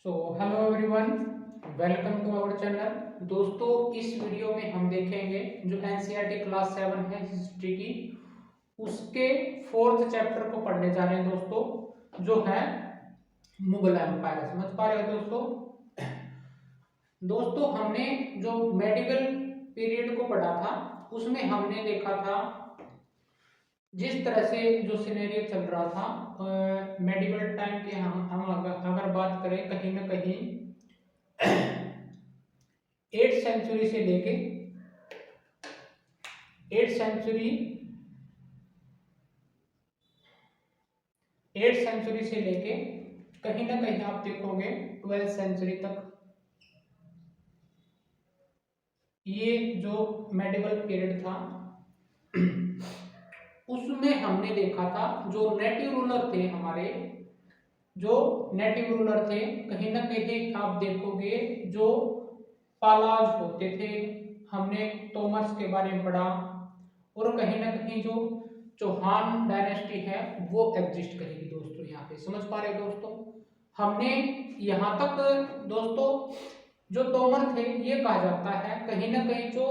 So hello everyone, welcome to our channel. दोस्तों, इस video में हम देखेंगे जो एनसीईआरटी क्लास 7 है हिस्ट्री की, उसके फोर्थ चैप्टर को पढ़ने जा रहे हैं दोस्तों, जो है मुगल एम्पायर। समझ पा रहे हो दोस्तों? दोस्तों, हमने जो मेडिवल पीरियड को पढ़ा था उसमें हमने देखा था जिस तरह से जो सिनेरियो चल रहा था मेडिवल टाइम के। हम अगर बात करें कहीं ना कहीं 8th सेंचुरी से लेके 8th सेंचुरी 8th सेंचुरी से लेके कहीं ना कहीं आप देखोगे 12th सेंचुरी तक ये जो मेडिवल पीरियड था उसमें हमने देखा था जो नेटिव रूलर थे हमारे, जो नेटिव रूलर थे, कहीं ना कहीं आप देखोगे जो पालाज होते थे। हमने तोमर्स के बारे में पढ़ा, और कहीं ना कहीं जो चौहान डायनेस्टी है वो एग्जिस्ट करेगी दोस्तों। यहाँ पे समझ पा रहे हो दोस्तों? हमने यहाँ तक दोस्तों जो तोमर थे ये कहा जाता है कहीं ना कहीं जो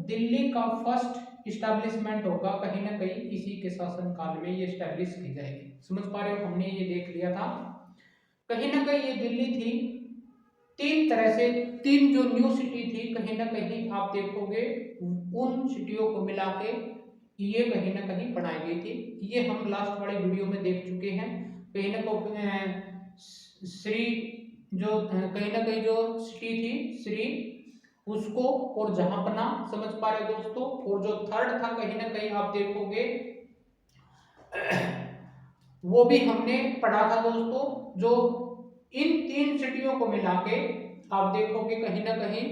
दिल्ली का फर्स्ट इस्टेब्लिशमेंट होगा, कहीं ना कहीं इसी के शासन काल में ये स्टैब्लिश की जाएगी। समझ पा रहे हो? हमने ये देख लिया था कहीं ना कहीं ये दिल्ली थी। तीन तरह से तीन जो न्यू सिटी थी, कहीं ना कहीं आप देखोगे उन सिटियों को मिला के ये कहीं ना कहीं बनाई गई थी। ये हम लास्ट वाले वीडियो में देख चुके हैं। कहीं ना कहीं श्री जो कहीं ना कहीं जो सिटी थी श्री उसको, और जहांपना। समझ पा रहे दोस्तों? और जो थर्ड था कहीं ना कहीं आप देखोगे वो भी हमने पढ़ा था दोस्तों। जो इन तीन सिटियों को मिला के आप देखोगे कहीं ना कहीं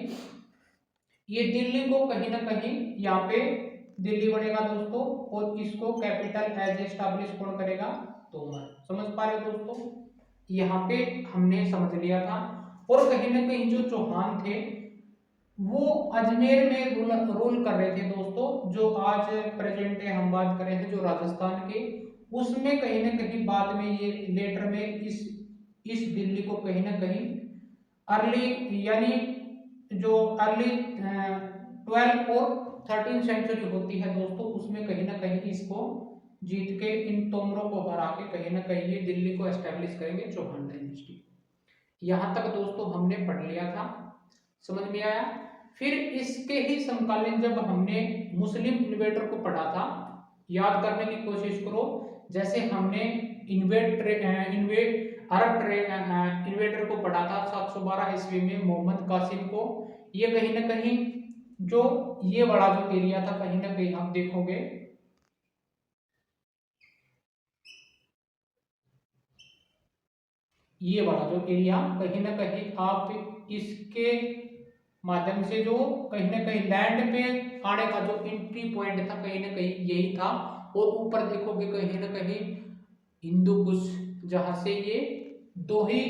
ये दिल्ली को कहीं ना कहीं यहाँ पे दिल्ली बनेगा दोस्तों, और इसको कैपिटल एज एस्टैब्लिश कौन करेगा? तोमर। समझ पा रहे हो दोस्तों? यहाँ पे हमने समझ लिया था। और कहीं ना कहीं जो चौहान थे वो अजमेर में रूल कर रहे थे दोस्तों। जो आज प्रेजेंट है, हम बात कर रहे हैं जो राजस्थान के, उसमें कहीं ना कहीं बाद में ये लेटर में इस दिल्ली को कहीं ना कहीं अर्ली यानी जो अर्ली 12 और 13 सेंचुरी होती है दोस्तों, उसमें कहीं ना कहीं इसको जीत के इन तोमरों को हरा के कहीं ना कहीं ये दिल्ली को एस्टेब्लिश करेंगे, चौहान डायनेस्टी। यहाँ तक दोस्तों हमने पढ़ लिया था, समझ में आया? फिर इसके ही समकालीन जब हमने मुस्लिम इन्वेडर को पढ़ा था, याद करने की कोशिश करो। जैसे हमने अरब इन्वेडर को पढ़ा था 712 ईस्वी में मोहम्मद कासिम को। ये कहीं ना कहीं जो ये बड़ा जो एरिया था, कहीं ना कहीं आप देखोगे ये वाला जो एरिया, कहीं ना कहीं आप इसके माध्यम से जो कहीं ना कहीं लैंड पे आने का जो एंट्री पॉइंट था, कहीं ना कहीं यही था। और ऊपर देखोगे कहीं ना कहीं हिंदू कुश, जहां से ये दो ही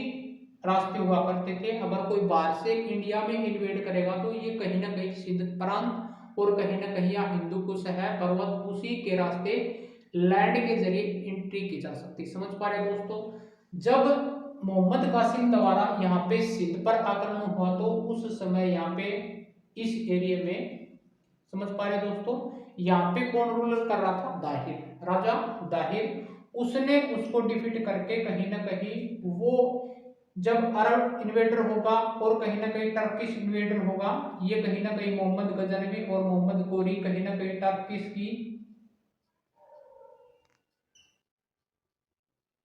रास्ते हुआ करते थे। अगर कोई बाहर से इंडिया में इन्वेड करेगा तो ये कहीं ना कहीं सिंध प्रांत और कहीं ना कहीं यहाँ हिंदू कुश है पर्वत, उसी के रास्ते लैंड के जरिए एंट्री की जा सकती। समझ पा रहे दोस्तों? जब मोहम्मद कासिम द्वारा यहाँ पे सिंध पर आक्रमण हुआ तो उस समय यहाँ पे इस एरिया में, समझ पा रहे दोस्तों, यहाँ पे कौन रूलर कर रहा था? दाहिर, राजा दाहिर। उसने उसको डिफीट करके कहीं ना कहीं वो जब अरब इन्वेडर होगा और कहीं ना कहीं टर्किश इन्वेडर होगा, ये कहीं ना कहीं मोहम्मद गजनवी और मोहम्मद गोरी कहीं ना कहीं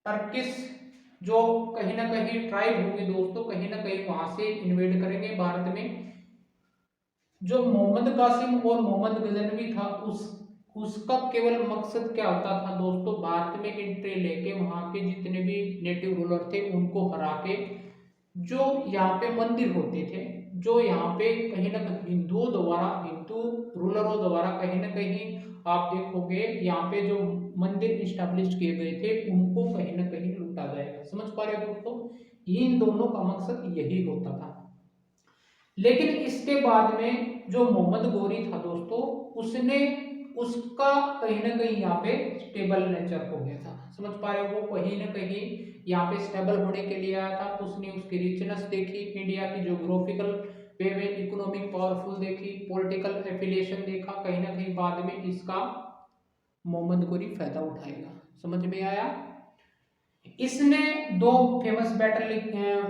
टर्किश जो कहीं ना कहीं ट्राइब होगी दोस्तों, कहीं ना कहीं वहां से इन्वेड करेंगे भारत में। जो मोहम्मद कासिम और मोहम्मद गजनवी था उसका केवल मकसद क्या होता था दोस्तों? भारत में एंट्री लेके वहां के जितने भी नेटिव रूलर थे उनको हरा के जो यहाँ पे मंदिर होते थे, जो यहाँ पे कहीं ना कहीं हिंदू रूलरों द्वारा कहीं ना कहीं आप देखोगे यहाँ पे जो मंदिर स्टैब्लिश किए गए थे उनको कहीं ना कहीं लूटा जाएगा। समझ पा रहे हो दोस्तों? इन दोनों का मकसद यही होता था। लेकिन इसके बाद में जो मोहम्मद गोरी था दोस्तों, उसने उसका कहीं ना कहीं यहाँ पे स्टेबल नेचर हो गया था। समझ पा रहे हो, वो कहीं ना कहीं यहाँ पे स्टेबल होने के लिए आया था। उसने उसकी रिचनेस देखी, इंडिया की जोग्राफिकल वे में इकोनॉमिक पावरफुल देखी, पॉलिटिकल एफिलिएशन देखा, कहीं ना कहीं बाद में इसका मोहम्मद गोरी फायदा उठाएगा। समझ में आया। इसने दो फेमस बैटल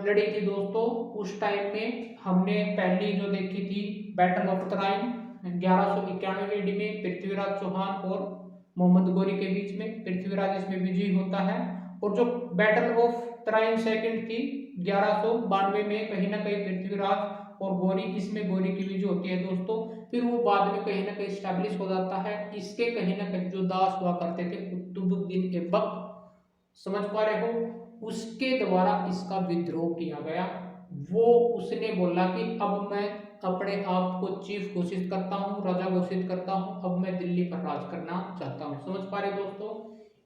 लड़ी थी दोस्तों उस टाइम में। हमने पहली जो देखी थी बैटल ऑफ तराइन 1191 एडी में पृथ्वीराज चौहान और मोहम्मद गोरी के बीच में। पृथ्वीराज इसमें विजयी होता है। और जो बैटल ऑफ तराइन सेकंड थी 1192 में, कहीं ना कहीं पृथ्वीराज और गोरी, इसमें गोरी की विजय होती है दोस्तों। फिर वो बाद में कहीं ना कहीं स्टैब्लिश हो जाता है। इसके कहीं ना कहीं जो दास हुआ करते थे कुतुबुद्दीन ऐबक, समझ पा रहे हो, उसके द्वारा इसका विद्रोह किया गया। वो उसने बोला कि अब मैं अपने आप को चीफ घोषित करता हूँ, राजा घोषित करता हूँ, अब मैं दिल्ली पर राज करना चाहता हूँ। समझ पा रहे दोस्तों,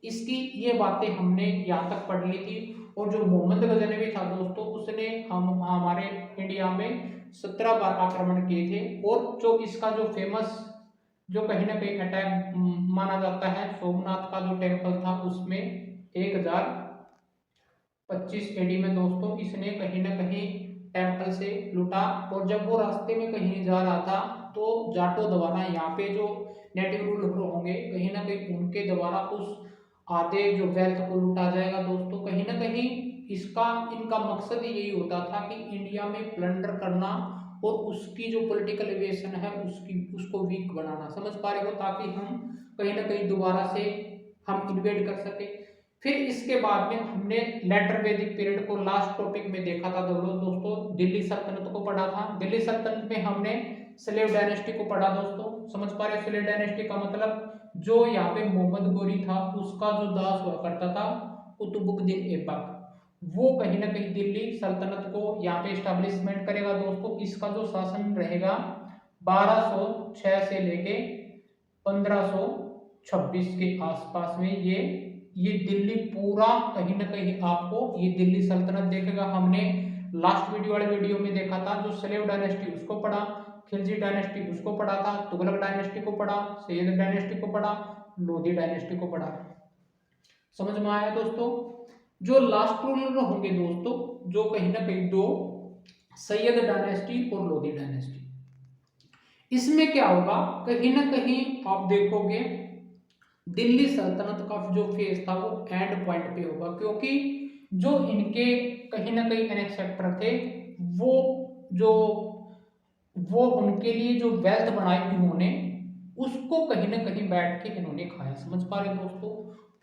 इसकी ये बातें हमने यहाँ तक पढ़ ली थी। और जो मोहम्मद गजनवी था दोस्तों, उसने हमारे इंडिया में 17 बार आक्रमण किए थे। और जो इसका जो फेमस जो कहीं ना कहीं अटैक माना जाता है, सोमनाथ का जो टेम्पल था उसमें 1025 एडी में दोस्तों इसने कहीं ना कहीं टेम्पल से लूटा। और जब वो रास्ते में कहीं जा रहा था तो जाटो द्वारा, यहाँ पे जो नेटिव रूलर होंगे कहीं ना कहीं उनके द्वारा उस आधे जो वेल्थ को लूटा जाएगा दोस्तों। कहीं ना कहीं इसका इनका मकसद यही होता था कि इंडिया में प्लंडर करना और उसकी जो पॉलिटिकल एविएशन है उसको वीक बनाना। समझ पा रहे हो, ताकि हम कहीं ना कहीं दोबारा से हम इन्वेड कर सके। फिर इसके बाद में हमने लेटर वैदिक पीरियड को लास्ट टॉपिक में देखा था दोस्तों, दिल्ली सल्तनत को पढ़ा था। दिल्ली सल्तनत में हमने स्लेव डायनेस्टी को पढ़ा दोस्तों। समझ पा रहे हो, स्लेव डायनेस्टी का मतलब जो यहाँ पे मोहम्मद गोरी था उसका जो दास हुआ करता था कुतुबुद्दीन ऐबक, वो कहीं ना कहीं दिल्ली सल्तनत को यहाँ पे स्टैब्लिशमेंट करेगा दोस्तों। इसका जो शासन रहेगा 1206 से लेके 1526 के आसपास में ये दिल्ली पूरा कहीं ना कहीं आपको ये दिल्ली सल्तनत देखेगा। हमने लास्ट वीडियो वाले वीडियो में देखा था, जो स्लेव डायनेस्टी उसको पढ़ा, खिलजी डायनेस्टी उसको पढ़ा था, तुगलक डायनेस्टी को पढ़ा, सैयद डायनेस्टी को पढ़ा, लोधी डायनेस्टी को पढ़ा। समझ में आया दोस्तों। जो लास्ट रूलर होंगे दोस्तों, जो कहीं ना कहीं दो, सैयद डायनेस्टी और लोधी डायनेस्टी। इसमें क्या होगा, कहीं ना कहीं आप देखोगे दिल्ली सल्तनत का जो फेज था वो एंड पॉइंट पे होगा, क्योंकि जो इनके कहीं ना कहीं एनेक्सेप्टर थे वो उनके लिए जो वेल्थ बनाई इन्होंने, उसको कहीं ना कहीं बैठ के इन्होंने खाया। समझ पा रहे दोस्तों,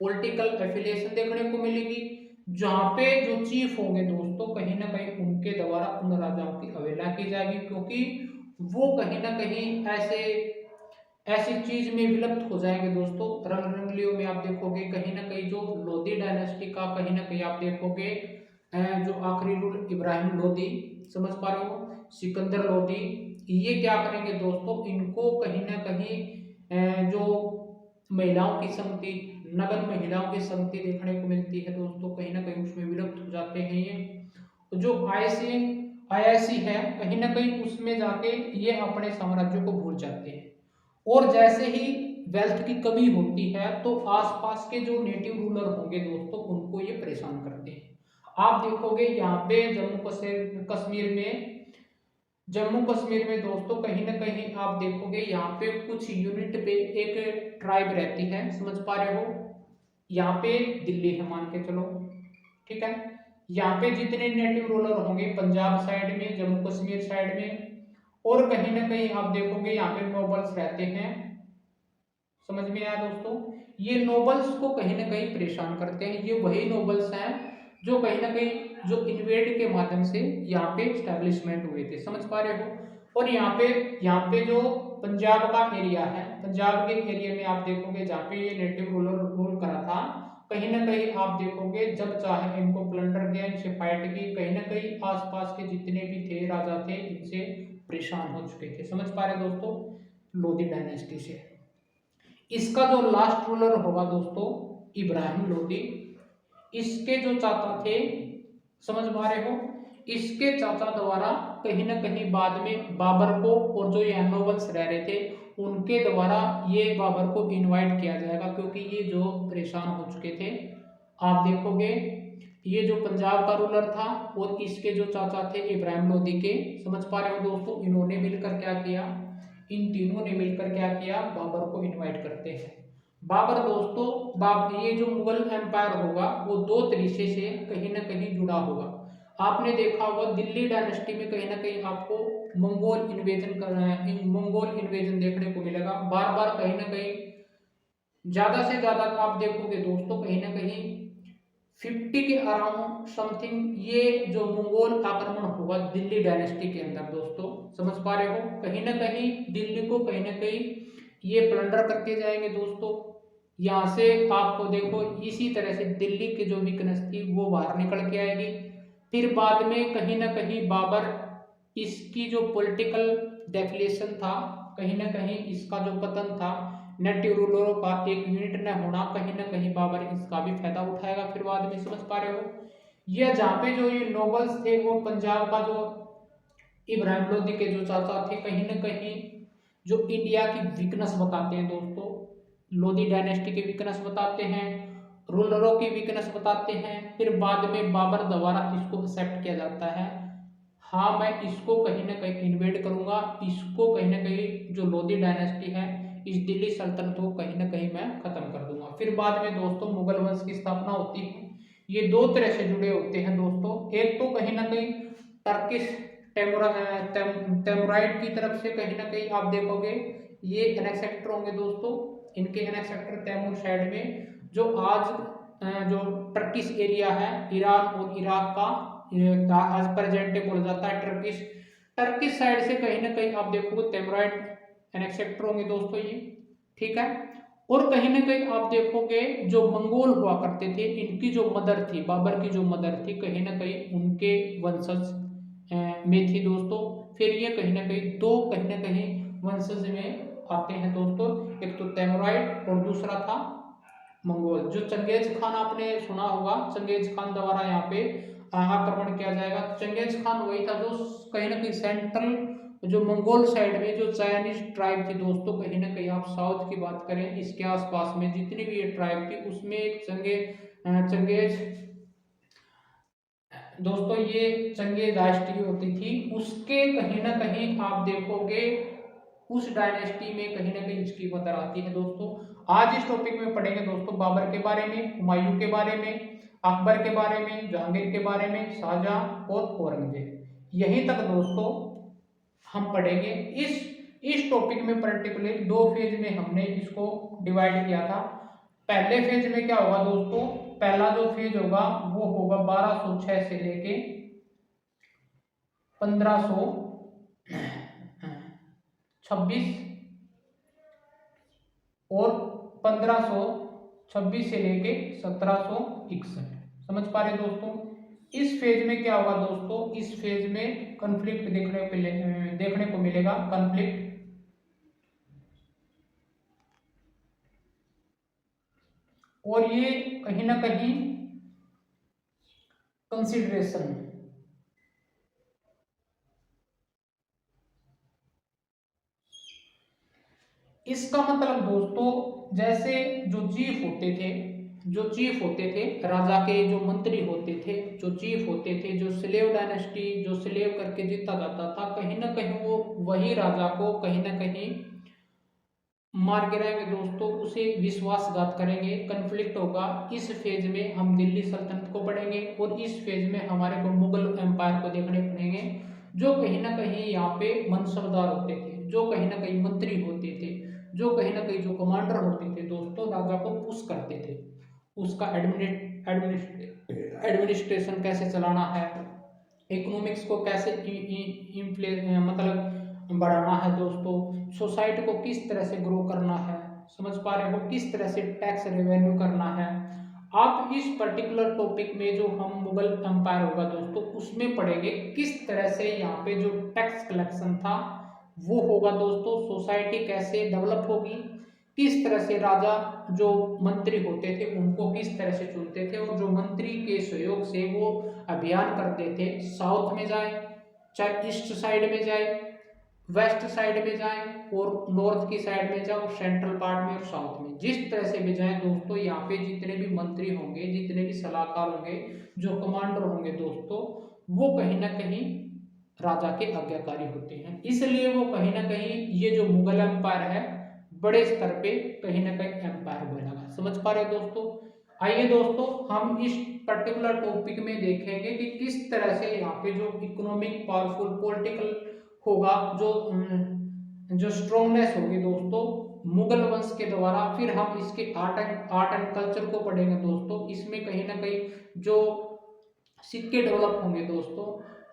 पॉलिटिकल एफिलिएशन देखने को मिलेगी, जहां पे जो चीफ होंगे दोस्तों कहीं ना कहीं उनके द्वारा उन राजाओं की अवहेलना की जाएगी, क्योंकि वो कहीं ना कहीं ऐसी चीज में विलुप्त हो जाएंगे दोस्तों। रंग रंगलियों में आप देखोगे कहीं ना कहीं जो लोधी डायनेस्टी का कहीं ना कहीं आप देखोगे जो आखिरी रूल इब्राहिम लोधी, समझ पा रहे हो, सिकंदर लोधी, ये क्या करेंगे दोस्तों, इनको कहीं ना कहीं जो महिलाओं की संगति, नगर महिलाओं की संगति देखने को मिलती है दोस्तों, कहीं ना कहीं उसमें विलुप्त हो जाते हैं। ये जो आईआईसी है कहीं ना कहीं उसमें जाके ये अपने साम्राज्य को भूल जाते हैं। और जैसे ही वेल्थ की कमी होती है तो आसपास के जो नेटिव रूलर होंगे दोस्तों उनको ये परेशान करते हैं। आप देखोगे यहाँ पे जम्मू कश्मीर में दोस्तों कहीं ना कहीं आप देखोगे यहाँ पे कुछ यूनिट पे एक ट्राइब रहती है। समझ पा रहे हो, यहाँ पे दिल्ली है मान के चलो, ठीक है। यहाँ पे जितने नेटिव रूलर होंगे पंजाब साइड में, जम्मू कश्मीर साइड में, और कहीं ना कहीं आप देखोगे यहाँ पे नोबल्स रहते हैं। समझ में आया दोस्तों, ये नोबल्स को कहीं ना कहीं परेशान करते हैं। ये वही नोबल्स हैं जो कहीं ना कहीं जो इन्वेड के माध्यम से यहाँ पे स्टैब्लिशमेंट हुए थे। समझ पा रहे हो। और यहाँ पे जो पंजाब का एरिया है, पंजाब के एरिया में आप देखोगे जहाँ पे ये नेटिव रूलर रूल करा था, कहीं ना कहीं आप देखोगे जब चाहे इनको प्लंडर किया, इनसे फाइट की, कहीं ना कहीं आसपास के जितने भी थे राजा थे इनसे परेशान हो चुके थे। समझ पा रहे दोस्तों, लोधी डायनेस्टी से। इसका जो लास्ट रूलर होगा दोस्तों इब्राहिम लोधी, इसके जो चाचा थे, समझ पा रहे हो, इसके चाचा द्वारा कहीं ना कहीं बाद में बाबर को और जो यहाँ नोबल्स रह रहे थे उनके द्वारा ये बाबर को इनवाइट किया जाएगा, क्योंकि ये जो परेशान हो चुके थे। आप देखोगे ये जो पंजाब का रूलर था और इसके जो चाचा थे इब्राहिम लोदी के, समझ पा रहे हो दोस्तों, इन्होंने मिलकर क्या किया, इन तीनों ने मिलकर क्या किया, बाबर को इनवाइट करते हैं। बाबर दोस्तों, ये जो मुगल एम्पायर होगा वो दो तरीके से कहीं ना कहीं जुड़ा होगा। आपने देखा होगा दिल्ली डायनेस्टी में कहीं ना कहीं आपको मंगोल इन्वेजन देखने को मिलेगा बार बार, कहीं ना कहीं ज्यादा से ज्यादा आप देखोगे दोस्तों, कहीं ना कहीं 50 के अराउंड समथिंग ये जो मंगोल आक्रमण होगा दिल्ली डायनेस्टी के अंदर दोस्तों, समझ पा रहे हो। कहीं ना कहीं दिल्ली को कहीं ना कहीं ये प्लंडर करते जाएंगे दोस्तों। यहाँ से आपको देखो इसी तरह से दिल्ली की जो वीकनेस थी वो बाहर निकल के आएगी। फिर बाद में कहीं ना कहीं बाबर, इसकी जो पॉलिटिकल डेफिलेशन था, कहीं ना कहीं इसका जो पतन था, नेटिव रूलरों का एक यूनिट न होना, कहीं ना कहीं बाबर इसका भी फायदा उठाएगा। फिर बाद में, समझ पा रहे हो, यह जहाँ पे जो ये नोबल्स थे वो पंजाब का जो इब्राहिम लोदी के जो चाचा थे, कहीं ना कहीं जो इंडिया की वीकनेस बताते हैं दोस्तों, लोधी डायनेस्टी की वीकनेस बताते हैं, रूलरों की वीकनेस बताते हैं। फिर बाद में बाबर द्वारा इसको एक्सेप्ट किया जाता है, हाँ मैं इसको कहीं ना कहीं इन्वेड करूंगा, इसको कहीं ना कहीं जो लोधी डायनेस्टी है इस दिल्ली सल्तनत को कहीं ना कहीं मैं खत्म कर दूंगा। फिर बाद में दोस्तों मुगल वंश की स्थापना होती है। ये दो तरह से जुड़े होते हैं दोस्तों, एक तो कहीं ना कहीं टर्किश तैमुराइड की तरफ से कहीं ना कहीं आप देखोगे ये एनेक्सेक्टर होंगे दोस्तों, इनके एनेक्सेक्टर तैमूर साइड में, जो आज जो टर्किश एरिया है ईरान और इराक का, आज प्रेजेंट डे बोला जाता है टर्किश। टर्किश साइड से कहीं ना कहीं आप देखोगे तैमुराइड एनेक्सेक्टर होंगे दोस्तों ये, ठीक है। और कहीं ना कहीं आप देखोगे जो मंगोल हुआ करते थे, इनकी जो मदर थी, बाबर की जो मदर थी, कहीं ना कहीं उनके वंशज में थी दोस्तों। फिर ये कहीं ना कहीं वंशज में आते हैं दोस्तों, एक तो तैमुराइड और दूसरा था मंगोल। जो चंगेज खान आपने सुना होगा, चंगेज खान द्वारा यहाँ पे आक्रमण किया जाएगा। चंगेज खान वही था जो कहीं ना कहीं सेंट्रल जो मंगोल साइड में जो चाइनीज ट्राइब थी दोस्तों, कहीं ना कहीं आप साउथ की बात करें इसके आसपास में जितनी भी ये ट्राइब थी उसमें एक चंगेज दोस्तों, ये चंगेज राष्ट्रीय होती थी, उसके कहीं ना कहीं आप देखोगे उस डायनेस्टी में कहीं ना कहीं इसकी मदर आती है दोस्तों। आज इस टॉपिक में पढ़ेंगे दोस्तों बाबर के बारे में, हुमायूं के बारे में, अकबर के बारे में, जहांगीर के बारे में, शाहजहां और औरंगजेब। यहीं तक दोस्तों हम पढ़ेंगे। इस टॉपिक में पर्टिकुलर दो फेज में हमने इसको डिवाइड किया था। पहले फेज में क्या होगा दोस्तों, पहला जो फेज होगा वो होगा 1206 से लेके 1526 और 1526 से लेके 1761, समझ पा रहे दोस्तों। इस फेज में क्या होगा दोस्तों, इस फेज में कॉन्फ्लिक्ट देखने को मिलेगा कॉन्फ्लिक्ट, और ये कहीं ना कहीं कंसिडरेशन, इसका मतलब दोस्तों जैसे जो चीफ होते थे राजा के, जो मंत्री होते थे, जो चीफ होते थे, जो स्लेव डायनेस्टी जो स्लेव करके जीता जाता था, कहीं ना कहीं वो वही राजा को कहीं ना कहीं मार गिराएंगे दोस्तों, उसे विश्वासघात करेंगे, कन्फ्लिक्ट होगा। इस फेज में हम दिल्ली सल्तनत को पढ़ेंगे और इस फेज में हमारे को मुगल एम्पायर को देखने पड़ेंगे, जो कहीं ना कहीं यहाँ पे मनसबदार होते थे, जो कहीं ना कहीं मंत्री होते थे, जो कहीं ना कहीं जो कमांडर होते थे दोस्तों, राजा को पुश करते थे, उसका एडमिनिस्ट्रेशन कैसे चलाना है, इकोनॉमिक्स को कैसे मतलब बढ़ाना है दोस्तों, सोसाइटी को किस तरह से ग्रो करना है, समझ पा रहे हो, किस तरह से टैक्स रेवेन्यू करना है। आप इस पर्टिकुलर टॉपिक में जो हम मुगल एम्पायर होगा दोस्तों उसमें पढ़ेंगे किस तरह से यहाँ पे जो टैक्स कलेक्शन था वो होगा दोस्तों, सोसाइटी कैसे डेवलप होगी, किस तरह से राजा जो मंत्री होते थे उनको किस तरह से चुनते थे, और जो मंत्री के सहयोग से वो अभियान करते थे, साउथ में जाए चाहे ईस्ट साइड में जाए, वेस्ट साइड में जाएं और नॉर्थ की साइड में जाओ, सेंट्रल पार्ट में और साउथ में, जिस तरह से भी जाएं दोस्तों, यहाँ पे जितने भी मंत्री होंगे, जितने भी सलाहकार होंगे, जो कमांडर होंगे दोस्तों, वो कहीं ना कहीं राजा के आज्ञाकारी होते हैं। इसलिए वो कहीं ना कहीं ये जो मुगल एम्पायर है बड़े स्तर पे कहीं ना कहीं एम्पायर बनेगा। समझ पा रहे दोस्तों? आइए दोस्तों हम इस पर्टिकुलर टॉपिक में देखेंगे कि किस तरह से यहाँ पे जो इकोनॉमिक पावरफुल पॉलिटिकल होगा, जो स्ट्रोंगनेस होगी दोस्तों मुगल वंश के द्वारा। फिर हम इसके आर्ट एंड कल्चर को पढ़ेंगे दोस्तों। इसमें कहीं ना कहीं जो सिक्के डेवलप होंगे दोस्तों,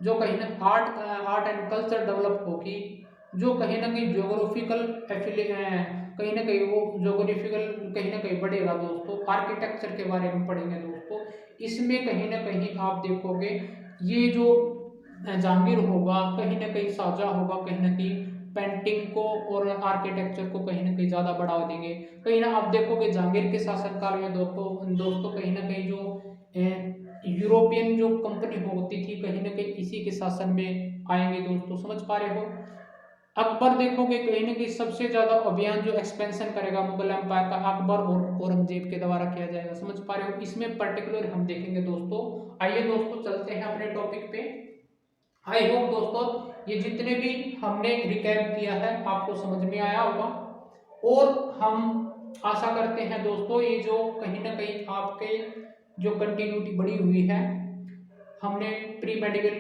जो कहीं ना आर्ट एंड कल्चर डेवलप होगी, जो कहीं ना कहीं ज्योग्राफिकल कहीं ना कहीं वो ज्योग्राफिकल कहीं ना कहीं बढ़ेगा दोस्तों। आर्किटेक्चर के बारे में पढ़ेंगे दोस्तों। इसमें कहीं ना कहीं आप देखोगे ये जो जहांगीर होगा, कहीं ना कहीं शाहजहां होगा, कहीं ना कहीं पेंटिंग को और आर्किटेक्चर को कहीं ना कहीं ज्यादा बढ़ावा देंगे। कहीं ना आप देखोगे जहांगीर के शासनकाल में दोस्तों कहीं ना कहीं जो यूरोपियन जो कंपनी होती थी कहीं ना कहीं इसी के शासन में आएंगे दोस्तों। समझ पा रहे हो? अकबर देखोगे कहीं ना कहीं सबसे ज्यादा अभियान जो एक्सपेंशन करेगा मुगल एम्पायर का, अकबर और औरंगजेब के द्वारा किया जाएगा। समझ पा रहे हो? इसमें पर्टिकुलर हम देखेंगे दोस्तों। आइए दोस्तों चलते हैं अपने टॉपिक पे। आई होप दोस्तों ये जितने भी हमने रिकैप किया है आपको समझ में आया होगा, और हम आशा करते हैं दोस्तों ये जो कहीं ना कहीं आपके जो कंटिन्यूटी बढ़ी हुई है, हमने प्री मेडिवल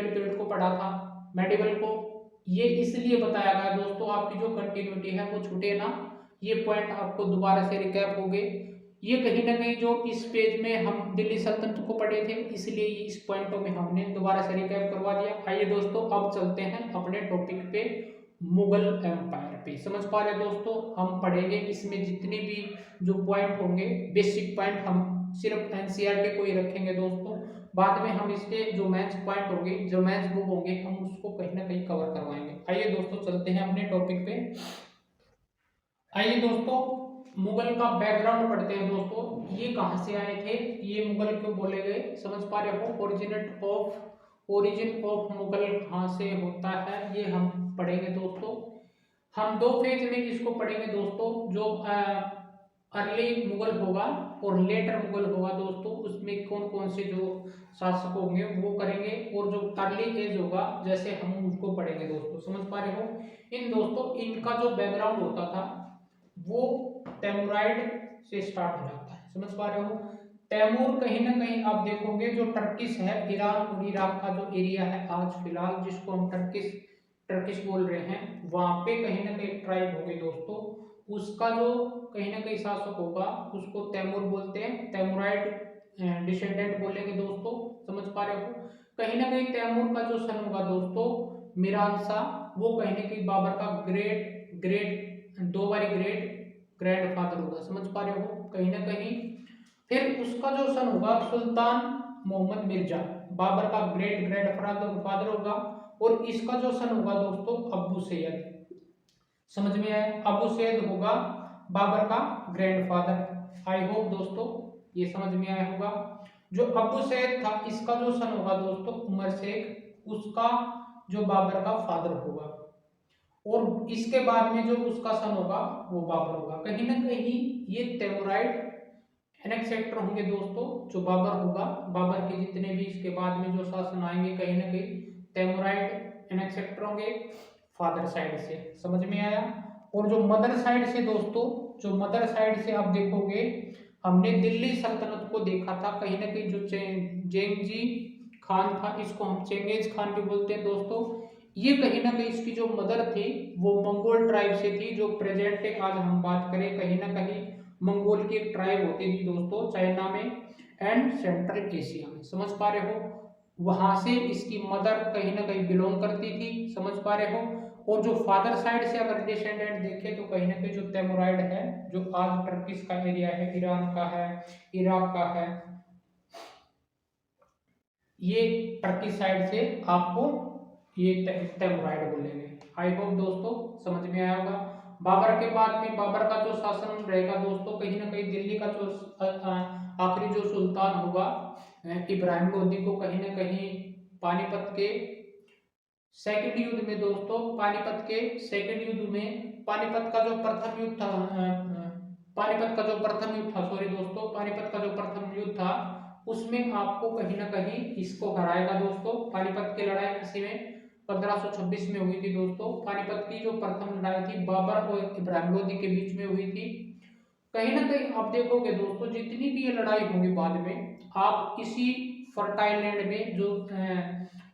पीरियड को पढ़ा था, मेडिवल को ये इसलिए बताया गया दोस्तों आपकी जो कंटिन्यूटी है वो छूटे ना। ये पॉइंट आपको दोबारा से रिकैप हो गए। ये कहीं ना कहीं जो इस पेज में हम दिल्ली सल्तनत को पढ़े थे, इसलिए इस पॉइंटों में हमने दोबारा से रिकैप करवा दिया। आइए दोस्तों अब चलते हैं अपने टॉपिक पे, मुगल एम्पायर पे। समझ पा रहे दोस्तों? हम पढ़ेंगे इसमें जितने भी जो पॉइंट होंगे, बेसिक पॉइंट हम सिर्फ एनसीईआरटी को ही रखेंगे दोस्तों। बाद में हम इसके जो मैथ्स पॉइंट होंगे, जो मैथ्स बुक होंगे, हम उसको कहीं ना कहीं कवर करवाएंगे। आइए दोस्तों चलते हैं अपने टॉपिक पे। आइए दोस्तों मुगल का बैकग्राउंड पढ़ते हैं दोस्तों। ये कहाँ से आए थे, ये मुगल क्यों बोले गए? समझ पा रहे हो? ओरिजिन ऑफ मुगल कहाँ से होता है ये हम पढ़ेंगे दोस्तों। हम दो फेज में इसको पढ़ेंगे दोस्तों। जो अर्ली मुगल होगा और लेटर मुगल होगा दोस्तों, उसमें कौन कौन से जो शासक होंगे वो करेंगे, और जो अर्ली एज होगा जैसे हम उसको पढ़ेंगे दोस्तों। समझ पा रहे हो? इन दोस्तों इनका जो बैकग्राउंड होता था वो तैमूराइड से स्टार्ट हो जाता है। समझ पा रहे हो? तैमूर कहीं ना कहीं आप देखोगे जो टर्किश है, ईरान और इराक का जो एरिया है आज फिलहाल, जिसको हम टर्किश टर्किश बोल रहे हैं, वहां पे कहीं ना कहीं ट्राइब होगी दोस्तों। उसका जो कहीं ना कहीं शासक होगा उसको तैमूर बोलते हैं, तैमूराइड डिसेंडेंट बोलेंगे दोस्तों। समझ पा रहे हो? कहीं ना कहीं तैमूर का जो सन होगा दोस्तों मिरान शाह, वो कहीं ना कहीं बाबर का ग्रेट ग्रेट दो बारी ग्रेट ग्रैंड फादर होगा। समझ पा रहे हो? कहीं ना कहीं फिर उसका जो सन होगा सुल्तान मोहम्मद मिर्जा, बाबर का ग्रेट ग्रैंड फादर होगा। और इसका जो सन होगा दोस्तों अब्बू सैयद। समझ में आया? अब्बू सैयद होगा बाबर का ग्रैंडफादर। आई होप दोस्तों ये समझ में आया होगा। जो अब्बू सैयद था इसका जो सन होगा दोस्तों उमर शेख, उसका जो बाबर का फादर होगा, और इसके बाद में जो उसका सन होगा वो बाबर होगा। कहीं ना कहीं ये तैमूराइड एनेक्सेक्टर होंगे दोस्तों, जो बाबर होगा। बाबर के जितने भी इसके बाद में जो शासन आएंगे कहीं ना कहीं तैमूराइड एनेक्सेक्टर होंगे फादर साइड से। समझ में आया? और जो मदर साइड से दोस्तों, जो मदर साइड से आप देखोगे हमने दिल्ली सल्तनत को देखा था। कहीं ना कहीं जो जेंगजी खान था, इसको हम चेंगेज खान भी बोलते हैं दोस्तों। ये कहीं ना कहीं इसकी जो मदर थी वो मंगोल ट्राइब से थी, जो प्रेजेंट है आज हम बात करें कहीं ना कहीं मंगोल की एक ट्राइब होती थी दोस्तों चाइना में एंड सेंट्रल एशिया में। समझ पा रहे हो? वहां से इसकी मदर कहीं ना कहीं बिलोंग करती थी। समझ पा रहे हो? और जो फादर साइड से अगर डिसेंडेंट देखें तो कहीं ना कहीं जो तैमूराइड है, जो आज टर्किश का एरिया है, ईरान का है, इराक का है, ये टर्किश साइड से आपको ये तैमूराइड बोलेंगे। आई होप दोस्तों समझ में आया होगा। बाबर के बाद में बाबर का जो शासन रहेगा दोस्तों, कहीं ना कहीं दिल्ली का जो आखिरी जो सुल्तान होगा इब्राहिम लोदी को कहीं ना कहीं पानीपत के सेकंड युद्ध में दोस्तों, पानीपत के सेकंड युद्ध में, पानीपत का जो प्रथम युद्ध था, पानीपत का जो प्रथम युद्ध था, सॉरी दोस्तों, पानीपत का जो प्रथम युद्ध था उसमें आपको कहीं ना कहीं इसको हराएगा दोस्तों। पानीपत की लड़ाई किसी में 1526 में हुई थी दोस्तों। पानीपत की जो प्रथम लड़ाई थी बाबर और इब्राहिम लोदी के बीच में हुई थी। कहीं ना कहीं आप देखोगे दोस्तों, जितनी भी ये लड़ाई होगी बाद में, आप इसी फर्टाइल लैंड में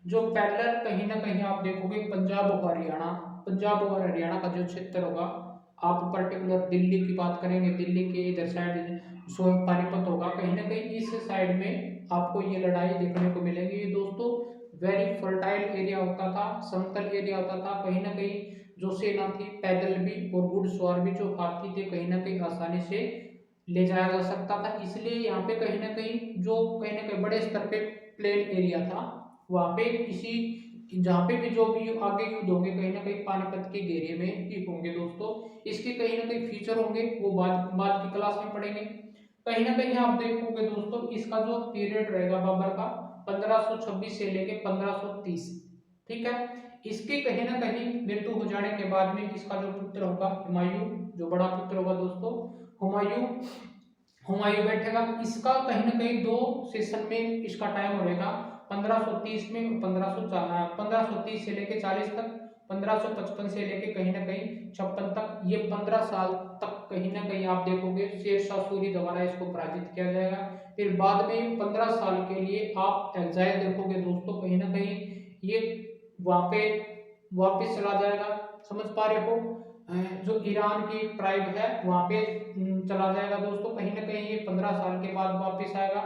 जो पैरेलल कहीं ना कहीं आप देखोगे पंजाब और हरियाणा, पंजाब और हरियाणा का जो क्षेत्र होगा, आप पर्टिकुलर दिल्ली की बात करेंगे, दिल्ली के इधर साइड सो पानीपत होगा, कहीं ना कहीं इस साइड में आपको ये लड़ाई देखने को मिलेगी। ये दोस्तों वेरी फर्टाइल एरिया होता था, समतल एरिया होता था। कहीं ना कहीं जो सेना थी पैदल भी और घुड़सवार भी जो हाथी थे कहीं ना कहीं आसानी से ले जाया जा सकता था। इसलिए यहाँ पे कहीं ना कहीं बड़े स्तर पे प्लेन एरिया था, वहाँ पे इसी जहाँ पे भी जो भी आगे युद्ध होंगे कहीं ना कहीं पानीपत के घेरे में ही होंगे दोस्तों। इसके कहीं ना कहीं फीचर होंगे, वो बाद बाद की क्लास में पढ़ेंगे। कहीं ना कहीं आप देखोगे दोस्तों, इसका जो पीरियड रहेगा बाबर का 1526 से लेके 1530, ठीक है। इसके कहीं ना कहीं मृत्यु हो जाने के बाद में इसका जो पुत्र होगा हुमायूं, जो बड़ा पुत्र होगा दोस्तों हुमायूं, हुमायूं बैठेगा। इसका कहीं ना कहीं दो सेशन में इसका टाइम रहेगा, 1530 में 1530 से लेके 40 तक, 1555 से लेके कहीं ना कहीं 56 तक, ये 15 साल तक कहीं ना कहीं आप देखोगे शेरशाह सूरी द्वारा इसको पराजित किया जाएगा। फिर बाद में 15 साल के लिए आप एग्जाइल देखोगे दोस्तों, कहीं ना कहीं ये वहां पे वापिस चला जाएगा, समझ पा रहे हो। जो ईरान की ट्राइब है वहां पे चला जाएगा दोस्तों। कहीं ना कहीं ये 15 साल के बाद वापिस आएगा,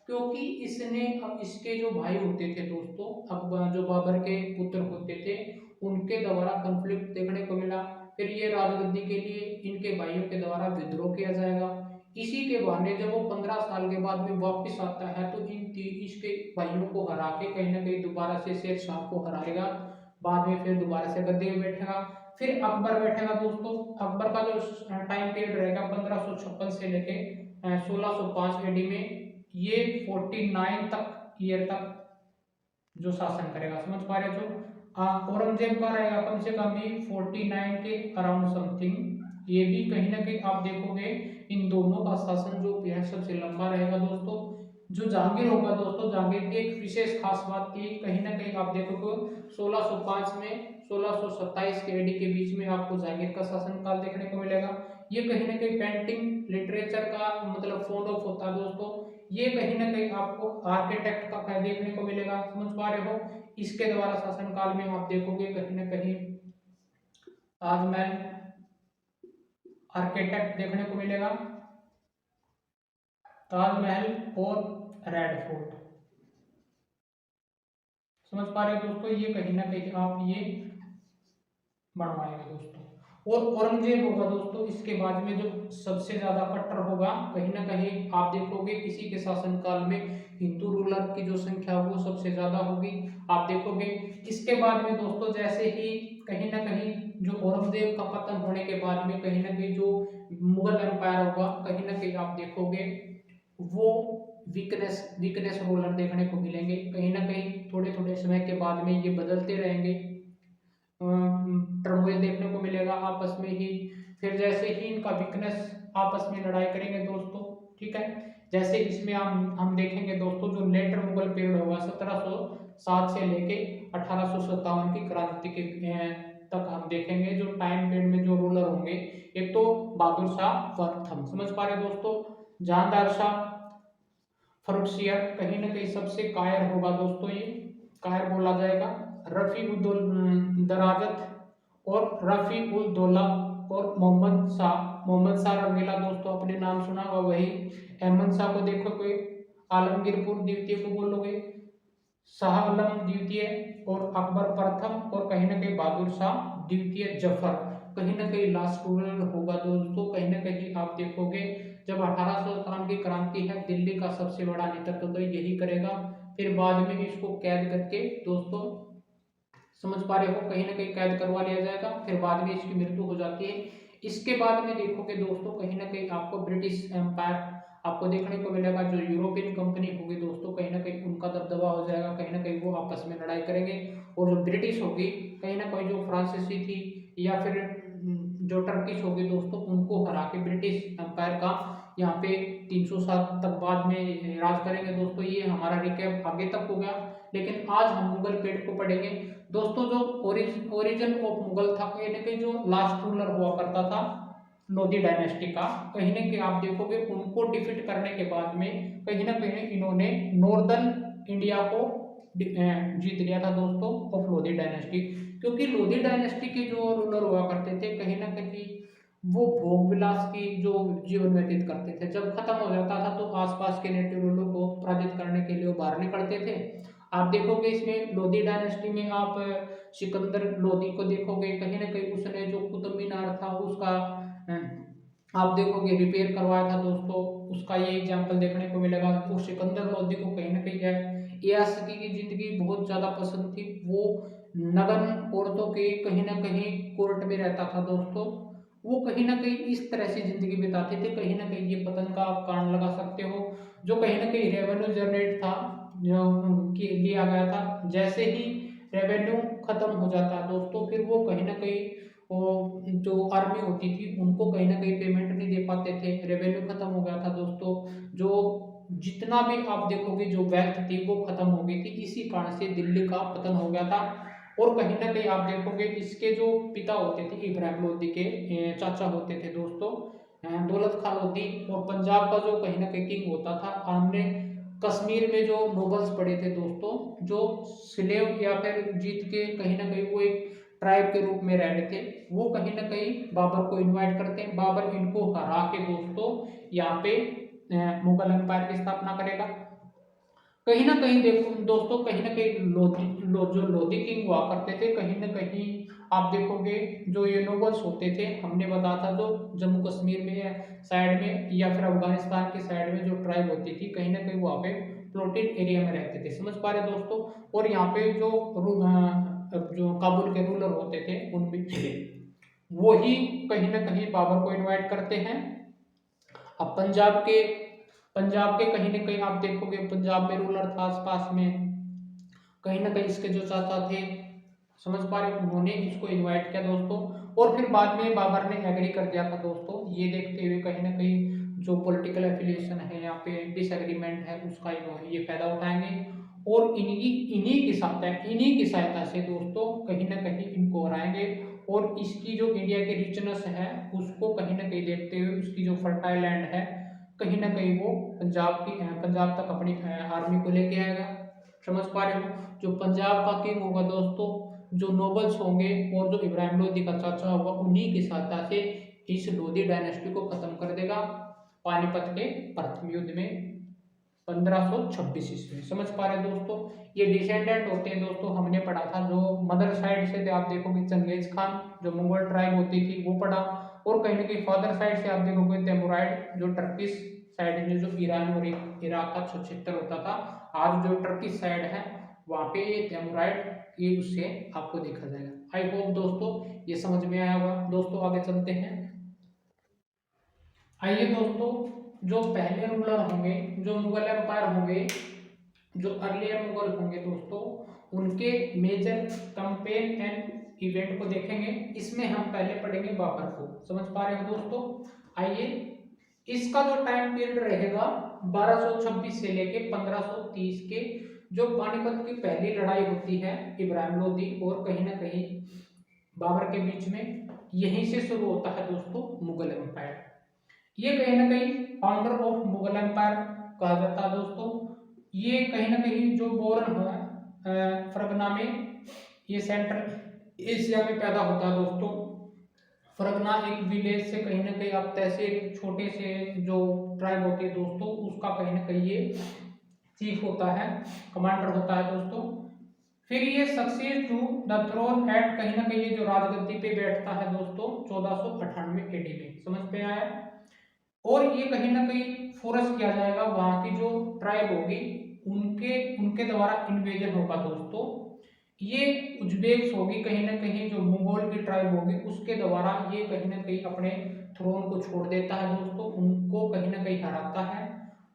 क्योंकि इसने अब इसके जो भाई होते थे दोस्तों, अब जो बाबर के पुत्र होते थे उनके द्वारा कंफ्लिक्ट देखने को मिला। फिर ये राजगद्दी के लिए इनके भाइयों के द्वारा विद्रोह किया जाएगा। इसी के बहाने जब वो 15 साल के बाद में वापिस आता है तो इसके भाइयों को हरा के कहीं ना कहीं दोबारा से शेर शाह को हराएगा। बाद में फिर दोबारा से गद्दी में बैठेगा। फिर अकबर बैठेगा दोस्तों। अकबर का जो टाइम पीरियड रहेगा 1556 से लेके 1605 एडी में, ये 49 तक ईयर तक जो शासन करेगा, समझ पा रहे हो। औरंगजेब का रहेगा कम से कम भी 49 के अराउंड समथिंग। ये भी कहीं ना कहीं आप देखोगे इन दोनों का शासन जो है सबसे लंबा रहेगा दोस्तों। जो जहांगीर होगा दोस्तों, जहांगीर की एक विशेष खास बात थी, कहीं ना कहीं आप देखोगे 1605 में 1627 के एडी के बीच में आपको जहांगीर का शासन काल देखने को मिलेगा। ये कहीं ना कहीं पेंटिंग लिटरेचर का मतलब फोन ऑफ होता है दोस्तों। ये कहीं ना कहीं आपको आर्किटेक्ट का देखने को मिलेगा, समझ पा रहे हो। इसके द्वारा शासन काल में आप देखोगे कहीं ना कहीं ताजमहल आर्किटेक्ट देखने को मिलेगा, ताजमहल और रेड फोर्ट, समझ पा रहे हो दोस्तों। ये कहीं ना कहीं आप ये बनवाएंगे दोस्तों। और औरंगजेब होगा दोस्तों इसके बाद में जो सबसे ज्यादा कट्टर होगा, कहीं ना कहीं आप देखोगे किसी के शासन काल में हिंदू रूलर की जो संख्या वो सबसे ज्यादा होगी, आप देखोगे। इसके बाद में दोस्तों जैसे ही कहीं ना कहीं जो औरंगजेब का पतन होने के बाद में कहीं ना कहीं जो मुगल एम्पायर होगा, कहीं ना कहीं आप देखोगे वो वीकनेस रूलर देखने को मिलेंगे। कहीं ना कहीं थोड़े थोड़े समय के बाद में ये बदलते रहेंगे, टर्मोइल देखने को मिलेगा आपस में ही। फिर जैसे ही इनका वीकनेस आपस में लड़ाई करेंगे दोस्तों, ठीक है। जैसे इसमें हम देखेंगे दोस्तों, जो लेटर मुगल पीरियड होगा 1707 से लेके 1857 की क्रांति के तक हम देखेंगे। जो टाइम पीरियड में जो रूलर होंगे, एक तो बहादुर शाह प्रथम, समझ पा रहे दोस्तों, जहांदार शाह, फरुखसियर, कहीं ना कहीं सबसे कायर होगा दोस्तों, ये कायर बोला जाएगा। रफी उद दराजत और रफी उल दौला और मोहम्मद शाह रंगीला दोस्तों, अपने नाम सुना होगा वही। अहमद शाह को देखो कोई, आलमगीरपुर द्वितीय को बोलोगे, शाह आलम द्वितीय और अकबर प्रथम, और कहीं ना कहीं बहादुर शाह द्वितीय जफर कहीं ना कहीं लास्ट रूलर होगा दोस्तों। कहीं ना कहीं आप देखोगे जब 1857 की क्रांति है, दिल्ली का सबसे बड़ा नेतृत्व तो यही करेगा। फिर बाद में इसको कैद करके दोस्तों, समझ पा रहे हो, कहीं ना कहीं कैद करवा लिया जाएगा। फिर बाद में इसकी मृत्यु हो जाती है। इसके बाद में देखोगे दोस्तों, कहीं ना कहीं आपको ब्रिटिश एम्पायर आपको देखने को मिलेगा जो यूरोपियन कंपनी होगी दोस्तों, कहीं ना कहीं उनका दबदबा हो जाएगा, कहीं ना कहीं वो आपस में लड़ाई करेंगे। और जो ब्रिटिश होगी, कहीं ना कहीं जो फ्रांसीसी थी या फिर जो टर्किश होगी दोस्तों, उनको हरा के ब्रिटिश एम्पायर का यहाँ पे 300 साल तक बाद में राज करेंगे दोस्तों। ये हमारा रिकैप आगे तक हो गया, लेकिन आज हम मुगल पीरियड को पढ़ेंगे दोस्तों। जो ओरिजिन ऑफ मुगल था, कहीं ना कहीं जो लास्ट रूलर हुआ करता था लोधी डायनेस्टी का, कहीं ना कहीं आप देखोगे उनको डिफीट करने के बाद में कहीं ना कहीं इन्होंने नॉर्दर्न इंडिया को जीत लिया था दोस्तों ऑफ लोधी डायनेस्टी। क्योंकि लोधी डायनेस्टी के जो रूलर हुआ करते थे, कहीं ना कहीं वो भोग विलास की जो जीवन व्यतीत करते थे, जब खत्म हो जाता था तो आसपास के नेटिव रूलर को पराजित करने के लिए वो बाहर निकलते थे। आप देखोगे इसमें लोधी डायनेस्टी में आप सिकंदर लोधी को देखोगे, कहीं ना कहीं उसने जो कुतुब मीनार था उसका आप देखोगे रिपेयर करवाया था दोस्तों, उसका ये एग्जाम्पल देखने को मिलेगा। तो सिकंदर लोधी को कहीं ना कहीं क्या है, यासकी की जिंदगी बहुत ज्यादा पसंद थी। वो नगन औरतों के कहीं ना कहीं कोर्ट में रहता था दोस्तों। वो कहीं ना कहीं इस तरह से जिंदगी बिताते थे, कहीं ना कहीं ये पतन का आप कारण लगा सकते हो। जो कहीं ना कहीं रेवेन्यू जनरेट था जो लिया गया था, जैसे ही रेवेन्यू खत्म हो जाता है दोस्तों, फिर वो कहीं ना कहीं वो जो आर्मी होती थी उनको कहीं ना कहीं पेमेंट नहीं दे पाते थे, रेवेन्यू खत्म हो गया था दोस्तों। जो जितना भी आप देखोगे जो वेल्थ थी वो खत्म हो गई थी, इसी कारण से दिल्ली का पतन हो गया था। और कहीं ना कहीं आप देखोगे इसके जो पिता होते थे इब्राहिम लोदी के चाचा होते थे दोस्तों दौलत खां लोदी। और पंजाब का जो कहीं ना कहीं किंग होता था, हमने कश्मीर में जो नोबल्स पढ़े थे दोस्तों, जो स्लेव या फिर जीत के कहीं ना कहीं वो एक ट्राइब के रूप में रह रहे थे, वो कहीं ना कहीं बाबर को इनवाइट करते हैं। बाबर इनको हरा के दोस्तों यहाँ पे मुगल एम्पायर की स्थापना करेगा। कहीं ना कहीं देखो दोस्तों, कहीं ना कहीं जो लोधी किंग हुआ करते थे, कहीं ना कहीं आप देखोगे जो ये नोबल्स होते थे, हमने बताया था जो जम्मू कश्मीर में साइड में या फिर अफगानिस्तान की साइड में जो ट्राइब होती थी, कहीं ना कहीं वहाँ पे प्लोटेड एरिया में रहते थे, समझ पा रहे दोस्तों। और यहाँ पे जो काबुल के रूलर होते थे उनमें वही कहीं ना कहीं बाबर को इनवाइट करते हैं। अब पंजाब के कहीं ना कहीं आप देखोगे पंजाब में रूलर था आसपास में, कहीं ना कहीं इसके जो चाचा थे, समझ पा रहे हो, उन्होंने इसको इनवाइट किया दोस्तों। और फिर बाद में बाबर ने एग्री कर दिया था दोस्तों। ये देखते हुए कहीं ना कहीं जो पॉलिटिकल एफिलिएशन है यहाँ पे डिसएग्रीमेंट है उसका ये फायदा उठाएंगे। और इन्हीं की सहायता से दोस्तों कहीं ना कहीं इनको हराएंगे। और इसकी जो इंडिया के रिचनेस है उसको कहीं ना कहीं देखते हुए, उसकी जो फर्टाइल लैंड है, कहीं ना कहीं वो पंजाब तक अपनी आर्मी को लेके आएगा, समझ पा रहे हो। जो पंजाब का किंग होगा दोस्तों, जो नोबल्स होंगे और जो इब्राहिम लोदी का चाचा होगा, उन्हीं की सहायता से इस लोधी डायनेस्टी को खत्म कर देगा पानीपत के प्रथम युद्ध में 1526 ईस्वी, समझ पा रहे दोस्तों। ये डिसेंडेंट होते हैं दोस्तों, हमने पढ़ा था जो मदर साइड से थे, आप देखोगे चंगेज खान जो मुगल ट्राइब होती थी वो पढ़ा। और कहीं ना कहीं फादर साइड से आप देखोगे तैमुराइड जो टर्किश साइड में जो ईरान और इराक का क्षेत्र होता था, आज जो टर्किश साइड है वहाँ पे ये तैमुराइड ये उससे आपको देखा जाएगा। आई होप दोस्तों ये समझ में आया होगा। दोस्तों आगे चलते हैं। आइए दोस्तों, जो पहले रूलर होंगे, जो मुगल एम्पायर होंगे, जो अर्लियर मुगल होंगे दोस्तों, उनके मेजर कैंपेन एंड इवेंट को देखेंगे। इसमें हम पहले पढ़ेंगे बाबर को, समझ पा रहे हो दोस्तों। आइए, इसका जो टाइम पीरियड रहेगा 1226 से लेके 1530 के, जो पानीपत की पहली लड़ाई होती है इब्राहिम लोदी और कहीं ना कहीं बाबर के बीच में, यहीं से शुरू होता है दोस्तों मुगल एम्पायर। ये कहीं ना कहीं फाउंडर ऑफ मुगल एम्पायर कहा जाता है दोस्तों। ये कहीं ना कहीं जो बोर्न हुआ फरगना में, ये सेंट्रल एशिया में पैदा होता है दोस्तों। फरगना एक विलेज से कहीं ना कहीं आप तहसील छोटे से जो ट्राइब होती है दोस्तों, उसका कहीं ना कहीं ये चीफ होता है, कमांडर होता है दोस्तों। फिर ये success to the throne at, कहीं ना कहीं ये जो राजगद्दी पे बैठता है दोस्तों 1498 एडी में, समझ पे आया। और ये कहीं ना कहीं फोर्स किया जाएगा, वहां की जो ट्राइब होगी उनके उनके द्वारा इन्वेजन होगा दोस्तों। ये उज्बेक्स होगी, कहीं ना कहीं जो मंगोल की ट्राइब होगी उसके द्वारा ये कहीं ना कहीं अपने थ्रोन को छोड़ देता है दोस्तों, उनको कहीं ना कहीं हराता है।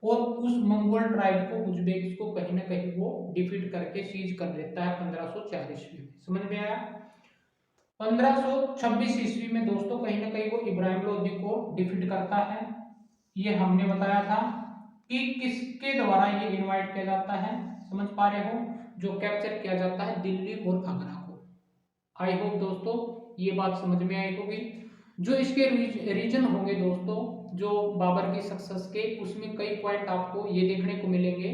और उस मंगोल ट्राइब को, उज्बेक्स को कहीं ना कहीं वो डिफीट करके सीज कर लेता है 1504 ईस्वी में। समझ में आया। 1526 ईस्वी में दोस्तों कहीं ना कहीं वो इब्राहिम लोदी को डिफीट करता है। ये हमने बताया था कि किसके द्वारा ये इनवाइट किया जाता है, समझ पा रहे हो, जो कैप्चर किया जाता है दिल्ली और आगरा को। आई होप दोस्तों ये बात समझ में आई होगी। जो इसके रीजन होंगे दोस्तों जो बाबर की सक्सेस के, उसमें कई पॉइंट आपको ये देखने को मिलेंगे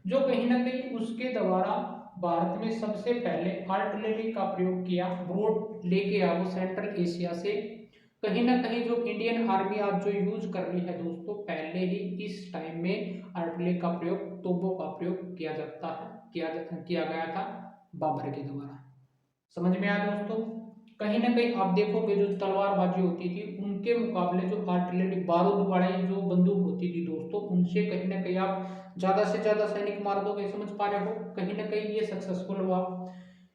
जो कहीं ना कहीं उसके द्वारा भारत में सबसे पहले आर्टिलरी का प्रयोग किया, बोट लेके आया वो सेंट्रल एशिया से। कहीं ना कहीं जो इंडियन आर्मी आज जो यूज कर रही है दोस्तों, पहले ही इस टाइम में आर्टिलरी का प्रयोग, तोपों का प्रयोग किया जाता है, किया गया था बाबर के द्वारा। समझ में आया दोस्तों। कहीं ना कहीं आप देखोगे जो तलवारबाजी होती थी उनके मुकाबले जो आर्टिलरी बारूद वाली जो बंदूक होती थी दोस्तों, उनसे कहीं ना कहीं आप ज्यादा से ज्यादा सैनिक मार दोगे। समझ पा रहे हो, कहीं ना कहीं ये सक्सेसफुल हुआ।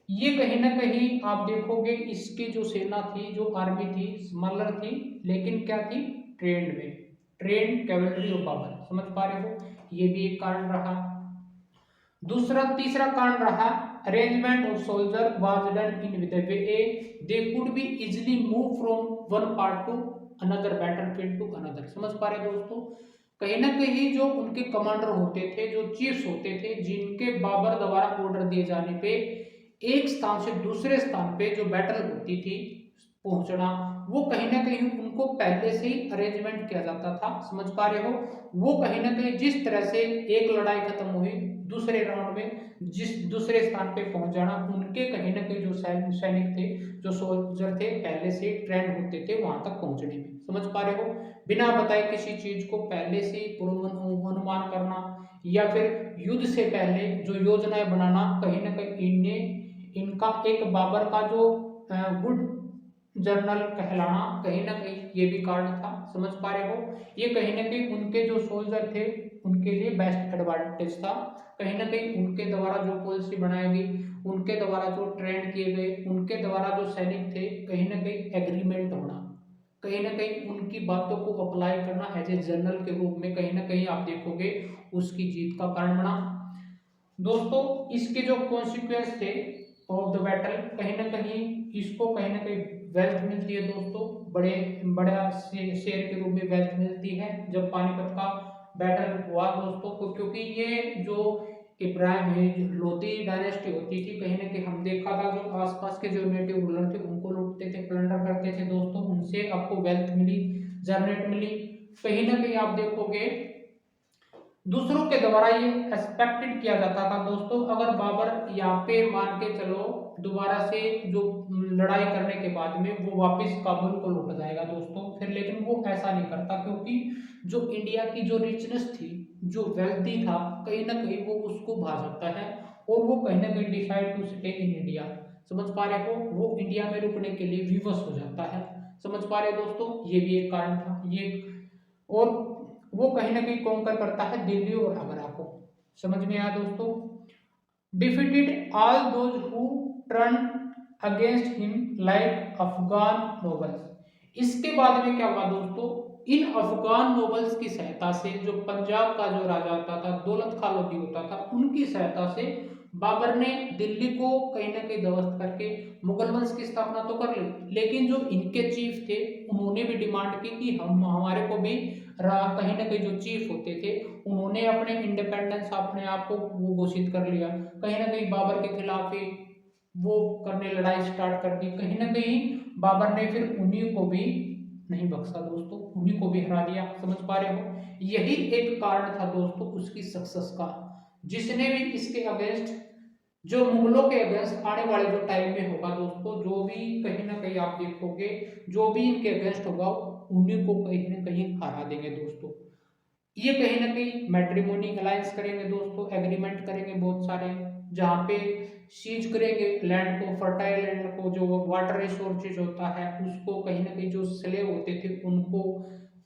ये कहीं ना कहीं आप देखोगे इसकी जो सेना थी, जो आर्मी थी, स्मॉलर थी, लेकिन क्या थी, ट्रेंड में, ट्रेंड कैवलरी ऑफ बाबर। समझ पा रहे हो, ये भी एक कारण रहा। तीसरा कारण रहा arrangement of soldier was done in with a way they could be easily move from one part to another battlefield to another। समझ पा रहे दोस्तों, कहीं ना कहीं जो उनके कमांडर होते थे, जो चीफ्स होते थे, जिनके बाबर द्वारा ऑर्डर दिए जाने पे एक स्थान से दूसरे स्थान पे जो बैटल होती थी पहुंचना, वो कहीं ना कहीं उनको पहले से ही अरेंजमेंट किया जाता था। समझ पा रहे हो, वो कहीं ना कहीं जिस तरह से एक लड़ाई खत्म हुई, दूसरे राउंड में जिस दूसरे स्थान पे पहुंच जाना, उनके कहीं ना कहीं जो सैनिक थे, जो सोल्जर थे, पहले से ट्रेंड होते थे वहां तक पहुंचने में। समझ पा रहे हो, बिना बताए किसी चीज को पहले से पूर्वानुमान करना या फिर युद्ध से पहले जो योजनाएं बनाना, कहीं ना कहीं इनका एक बाबर का जो गुड जर्नल कहलाना कहीं ना कहीं ये भी कारण था। समझ पा रहे हो, ये कहीं ना कहीं उनके जो सोल्जर थे उनके लिए बेस्ट एडवांटेज था। कहीं ना कहीं उनके द्वारा जो पॉलिसी बनाई गई, उनके द्वारा जो ट्रेंड किए गए, उनके द्वारा जो सैनिक थे, कहीं ना कहीं एग्रीमेंट होना, कहीं ना कहीं उनकी बातों को अप्लाई करना एज ए जर्नल के रूप में, कहीं ना कहीं आप देखोगे उसकी जीत का कारण बना। दोस्तों इसके जो कॉन्सिक्वेंस थे ऑफ द बैटल, कहीं ना कहीं इसको कहीं ना कहीं वेल्थ मिलती है दोस्तों, बड़ा शेयर के रूप में वेल्थ मिलती है जब पानीपत का बैटल हुआ दोस्तों को, क्योंकि ये जो इब्राहिम लोदी डायनेस्टी होती थी, कहीं ना कहीं हम देखा था जो आसपास के जो नेटिव रूलर थे उनको लूटते थे, प्लंडर करते थे दोस्तों, उनसे आपको वेल्थ मिली, जर्नेट मिली। कहीं ना कहीं आप देखोगे दूसरों के द्वारा ये एक्सपेक्टेड किया जाता था दोस्तों, अगर बाबर यहाँ पे मान के चलो दोबारा से जो लड़ाई करने के बाद में वो वापस काबुल को लौट जाएगा दोस्तों फिर, लेकिन वो ऐसा नहीं करता, क्योंकि जो इंडिया की जो रिचनेस थी, जो वेल्थी था, कहीं ना कहीं वो उसको भा सकता है और वो कहीं ना कहीं decide to stay in India. समझ पा रहे हो, वो इंडिया में रुकने के लिए विवश हो जाता है। समझ पा रहे दोस्तों, ये भी एक कारण था ये। और वो कहीं ना कहीं कॉन्कर करता है दिल्ली और आगरा को। समझ में आया दोस्तों। Defeated all those who turn against him like Afghan nobles. इसके बाद में क्या हुआ दोस्तों, इन अफगान नोबल्स की सहायता से, जो पंजाब का जो राजा होता था, दौलत खां लोधी होता था, उनकी सहायता से बाबर ने दिल्ली को कहीं ना कहीं ध्वस्त करके मुगल वंश की स्थापना तो कर ली, लेकिन जो इनके चीफ थे उन्होंने भी डिमांड की कि हम हमारे को भी कहीं ना कहीं जो चीफ होते थे उन्होंने अपने इंडिपेंडेंस, अपने आप को वो घोषित कर लिया, कहीं ना कहीं बाबर के खिलाफ ही वो करने लड़ाई स्टार्ट कर दी। कहीं ना कहीं बाबर ने फिर उन्हीं को भी नहीं बख्शा दोस्तों, उन्हीं को भी हरा दिया। समझ पा रहे हो, यही एक कारण था दोस्तों उसकी सक्सेस का। जिसने भी इसके अगेंस्ट, जो मुगलों के अगेंस्ट आने वाले जो टाइम में होगा दोस्तों, जो भी कहीं ना कहीं आप देखोगे जो भी इनके अगेंस्ट होगा उन्हीं को कहीं ना कहीं हरा देंगे दोस्तों। ये कहीं ना कहीं मैट्रिमोनी अलायंस करेंगे दोस्तों, एग्रीमेंट करेंगे बहुत सारे, जहाँ पे सीज करेंगे लैंड को, फर्टाइल लैंड को, जो वाटर रिसोर्सेज होता है उसको, कहीं ना कहीं जो स्लेव होते थे उनको,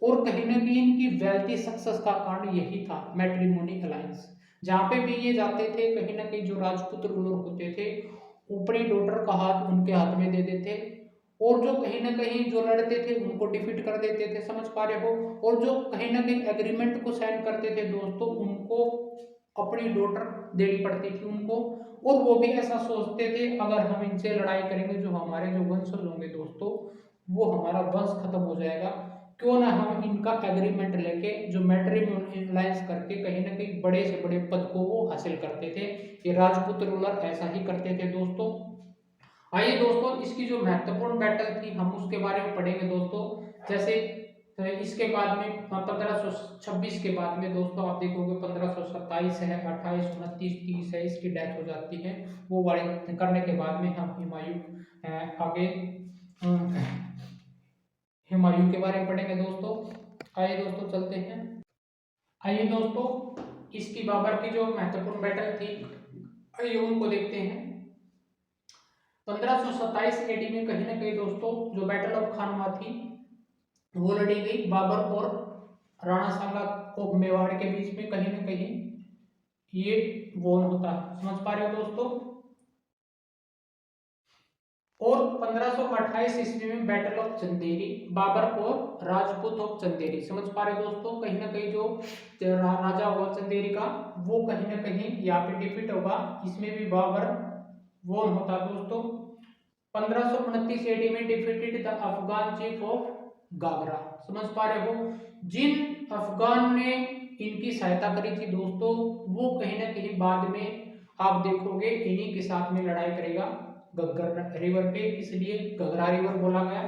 और कहीं ना कहीं इनकी वेल्थी सक्सेस का कारण यही था मैट्रिमोनी अलायंस। जहाँ पे भी ये जाते थे, कहीं ना कहीं जो राजपूत रूलर होते थे अपनी डॉटर का हाथ उनके हाथ में दे देते और जो कहीं ना कहीं जो लड़ते थे उनको डिफीट कर देते थे, समझ पा रहे हो। और जो कहीं ना कहीं एग्रीमेंट को साइन करते थे दोस्तों, उनको अपनी डॉटर देनी पड़ती थी उनको। और वो भी ऐसा सोचते थे अगर हम इनसे लड़ाई करेंगे, जो हमारे जो वंशज होंगे दोस्तों, वो हमारा वंश खत्म हो जाएगा, क्यों ना हम इनका एग्रीमेंट लेके जो मैट्रिमोनियल अलायंस करके कहीं ना कहीं बड़े से बड़े पद को वो हासिल करते थे। ये राजपूत रूलर ऐसा ही करते थे दोस्तों। आइए दोस्तों, इसकी जो महत्वपूर्ण बैटल थी हम उसके बारे में पढ़ेंगे दोस्तों। जैसे इसके बाद में 1526 के बाद में दोस्तों आप देखोगे 1527 है, 28, 29, 30 है, इसकी डेथ हो जाती है। वो वारी करने के बाद में हम आगे हुमायूं के बारे में पढ़ेंगे दोस्तों। आइए दोस्तों चलते हैं। आइए दोस्तों, इसकी बाबर की जो महत्वपूर्ण बैटल थी आइए उनको देखते हैं। 1527 एडी में कहीं ना कहीं दोस्तों जो बैटल ऑफ खानवा थी वो लड़ी गई बाबर और राणा सांगा ऑफ मेवाड़ के बीच में। कहीं ना कहीं ये वॉर होता है, समझ पा रहे हो दोस्तों। और 1528 ईस्वी में बैटल ऑफ चंदेरी, बाबर और राजपूत ऑफ चंदेरी, समझ पा रहे हो दोस्तों। कहीं ना कहीं जो राजा हुआ चंदेरी का वो कहीं ना कहीं यहाँ पे डिफीट होगा, इसमें भी बाबर वॉर होता दोस्तों। 1529 एडी में defeated the Afghan chief of Ghaghara, समझ पा रहे हो। जिन अफगान ने इनकी सहायता करी थी दोस्तों, वो कहीं ना कहीं बाद में आप देखोगे इन्हीं के साथ में लड़ाई करेगा घग्गर रिवर पे, इसलिए घगरा रिवर बोला गया।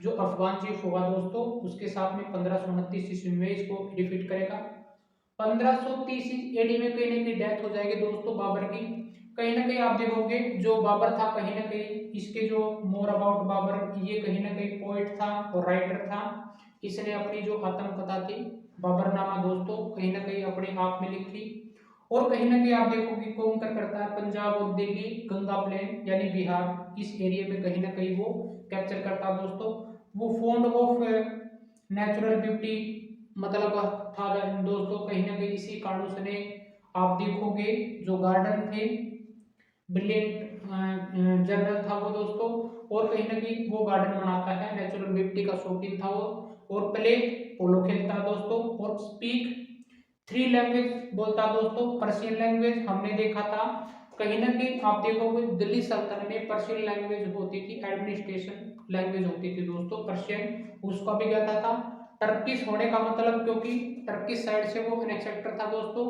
जो अफगान चीफ होगा दोस्तों उसके साथ में 1529 ईस्वी में इसको डिफीट करेगा। 1530 एडी में कहीं ना कहीं डेथ हो जाएगी दोस्तों बाबर की। कहीं ना कहीं आप देखोगे जो बाबर था कहीं ना कहीं इसके जो मोर अबाउट बाबर, ये कहीं ना कहीं पोइट था और राइटर था। इसने अपनी जो आत्मकथा थी बाबरनामा दोस्तों कहीं ना कहीं अपने आप में लिखी। और कहीं ना कहीं आप देखोगे कौन करता है पंजाब और दिल्ली गंगा प्लेन यानी बिहार, इस एरिया में कहीं ना कहीं वो कैप्चर करता है दोस्तों। वो फॉन्ड ऑफ नेचुरल ब्यूटी मतलब था दोस्तों, कहीं ना कहीं इसी कारण से आप देखोगे जो गार्डन थे ब्रिलियंट जनरल था वो दोस्तों। और कहीं ना कहीं वो गार्डन बनाता है, नेचुरल ब्यूटी का शौकीन था वो। और प्ले पोलो खेलता दोस्तों और स्पीक 3 लैंग्वेज बोलता दोस्तों। पर्शियन लैंग्वेज हमने देखा था, कहीं ना कहीं आप देखोगे दिल्ली सल्तनत में पर्शियन लैंग्वेज होती थी, एडमिनिस्ट्रेशन लैंग्वेज होती थी दोस्तों पर्शियन, उसका भी क्या था। टर्किश होने का मतलब क्योंकि टर्किश साइड से वो एनेक्सेक्टर था दोस्तों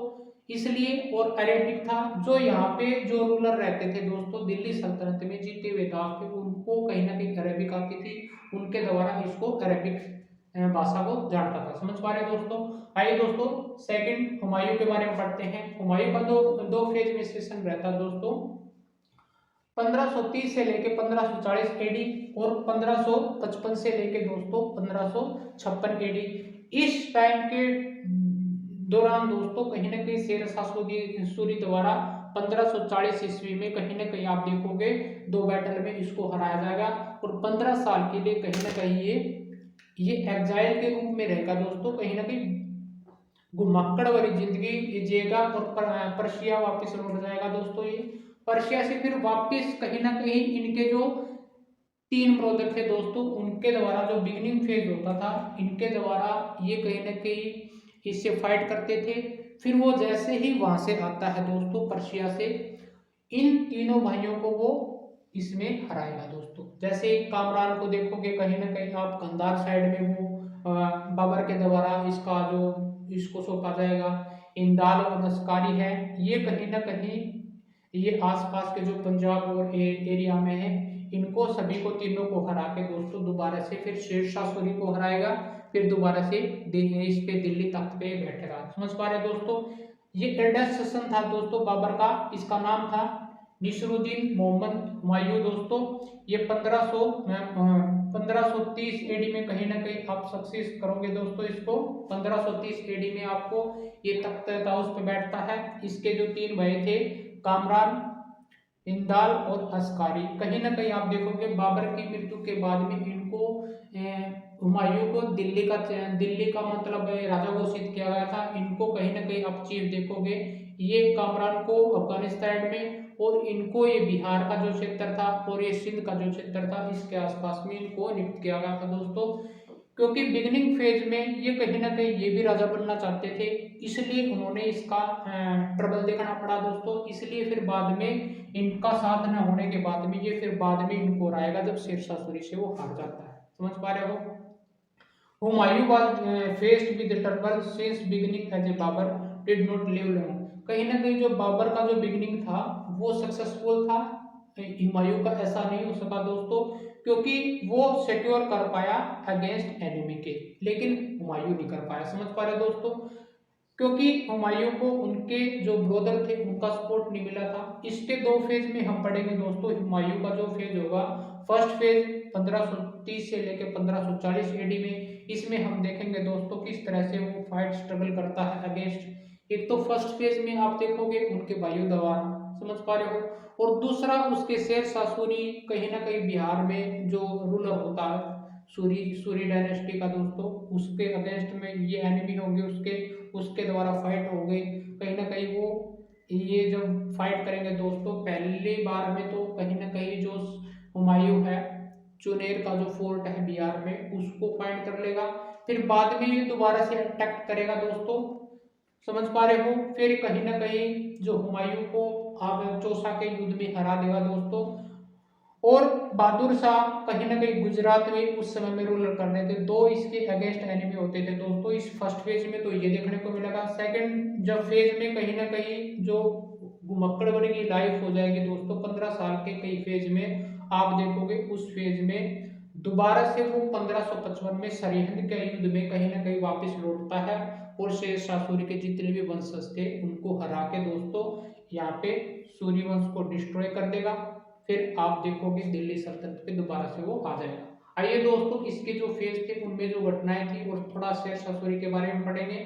इसलिए। और अरेबिक था, जो यहाँ पे जो रूलर रहते थे दोस्तों दिल्ली सल्तनत में जीते हुए दास थे, उनको कहीं ना कहीं अरेबिक आती थी, उनके द्वारा इसको अरेबिक भाषा को जानता था, समझ पा रहे हैं दोस्तों। आइए दोस्तों सेकंड हुमायूं के बारे में पढ़ते हैं। हुमायूं का दो फेज में सेशन रहता है दोस्तों, 1530 से लेके 1540 एडी और 1555 से लेके दोस्तों 1556 एडी। इस टाइम के दौरान दोस्तों कहीं ना कहीं शेर शाह सूरी द्वारा 1540 ईस्वी में कहीं ना कहीं आप देखोगे 2 बैटल में इसको हराया जाएगा। और 15 साल के लिए कहीं ना कहीं ये एग्जाइल के रूप में रहेगा दोस्तों, कहीं ना कहीं घुमक्कड़ वाली जिंदगी जिएगा और पर्शिया वापस लौट जाएगा दोस्तों। ये पर्शिया से फिर वापस कहीं ना कहीं इनके जो 3 ब्रदर थे दोस्तों उनके द्वारा जो बिगिनिंग फेज होता था इनके द्वारा ये कहीं ना कहीं इससे फाइट करते थे। फिर वो जैसे ही वहां से आता है दोस्तों पर्शिया से, इन तीनों भाइयों को वो इसमें हराएगा दोस्तों। जैसे कामरान को देखोगे कहीं ना कहीं आप कंधार साइड में वो बाबर के द्वारा इसका जो इसको सौंपा जाएगा। इंदाल और अस्कारी है, ये कहीं ना कहीं ये आसपास के जो पंजाब और एरिया में है, इनको सभी को तीनों को हरा के दोस्तों दोबारा से फिर शेर शाह सूरी को हराएगा, फिर दोबारा से इस पे दिल्ली तख्त पे बैठेगा, समझ पा रहे दोस्तों। ये एल्डेस्ट सन था दोस्तों बाबर का, इसका नाम था निसरुद्दीन मोहम्मद हुमायूं दोस्तों। ये 1530 एडी में कहीं ना कहीं आप सक्सेस करोगे दोस्तों इसको। 1530 एडी में आपको ये तख्त ताउस पे बैठता है। इसके जो 3 भाई थे कामरान, इंदाल और अस्कारी, कहीं ना कहीं आप देखोगे बाबर की मृत्यु के बाद में इनको हुमायूं को दिल्ली का मतलब राजा घोषित किया गया था। इनको कहीं ना कहीं आप चीफ देखोगे ये कामरान को अफगानिस्तान में, और इनको ये बिहार का जो क्षेत्र था और ये सिंध का जो क्षेत्र था इसके आसपास में इनको नियुक्त किया गया था दोस्तों। क्योंकि बिगिनिंग फेज में ये कहीं ना कहीं ये भी राजा बनना चाहते थे, इसलिए उन्होंने इसका ट्रबल देखना पड़ा दोस्तों। इसलिए फिर बाद में इनका साथ न होने के बाद में ये फिर बाद में इनको हराएगा जब शेरशाह सूरी से वो हार जाता है। समझ पा रहे हो। Humayun was faced with the trouble since beginning as a Babar did not live long। कहीं ना कहीं जो बाबर का जो बिगिनिंग था वो सक्सेसफुल था, हुमायूं का ऐसा नहीं हो सका दोस्तों, क्योंकि वो सिक्योर कर पाया अगेंस्ट एनिमी के, लेकिन हुमायूं नहीं कर पाया। समझ पा रहे दोस्तों। क्योंकि हुमायूं को उनके जो ब्रदर थे उनका सपोर्ट नहीं मिला था। इसके दो फेज में हम पढ़ेंगे दोस्तों। हुमायूं का जो फेज होगा, फर्स्ट फेज 1530 से लेकर 1540 एडी में, इसमें हम देखेंगे दोस्तों किस तरह से वो फाइट स्ट्रगल करता है अगेंस्ट। एक तो फर्स्ट फेज में आप देखोगे उनके भाइयों द्वारा, समझ पा रहे हो, और दूसरा उसके शेरशाह सूरी कहीं ना कहीं बिहार में जो रूलर होता है सूरी डायनेस्टी का दोस्तों, उसके अगेंस्ट में ये एनिमी होंगे उसके द्वारा फाइट हो गई। कहीं ना कहीं वो ये जब फाइट करेंगे दोस्तों पहली बार में, तो कहीं ना कहीं जो हुमायूं है चुनेर का जो फोर्ट है बिहार में उसको फाइट कर लेगा। फिर बाद में ये दोबारा से अटैक करेगा दोस्तों, समझ पा रहे हो। फिर कहीं ना कहीं जो हुमायूं को आगे चौसा के युद्ध में हरा देगा दोस्तों। और बहादुर शाह कहीं ना कहीं गुजरात में उस समय में रूल कर रहे थे। दो इसके अगेंस्ट एनिमी होते थे दोस्तों इस फर्स्ट फेज में, तो ये देखने को मिलेगा। सेकंड जब फेज में कहीं ना कहीं जो घुमक्कड़ की लाइफ हो जाएगी दोस्तों 15 साल के कई फेज में, आप देखोगे उस फेज में दोबारा से वो 1555 में सरहिंद के युद्ध में कहीं ना कहीं वापस लौटता है और शेरशाह सूरी के जितने भी वंशज थे उनको हरा के दोस्तों यहाँ पे सूर्य वंश को डिस्ट्रॉय कर देगा। फिर आप देखोगे दिल्ली सल्तनत पे दोबारा से वो आ जाएगा। आइए दोस्तों इसके जो फेज थे उनमें जो घटनाएं थी और थोड़ा शेरशाह सूरी के बारे में पढ़ेंगे,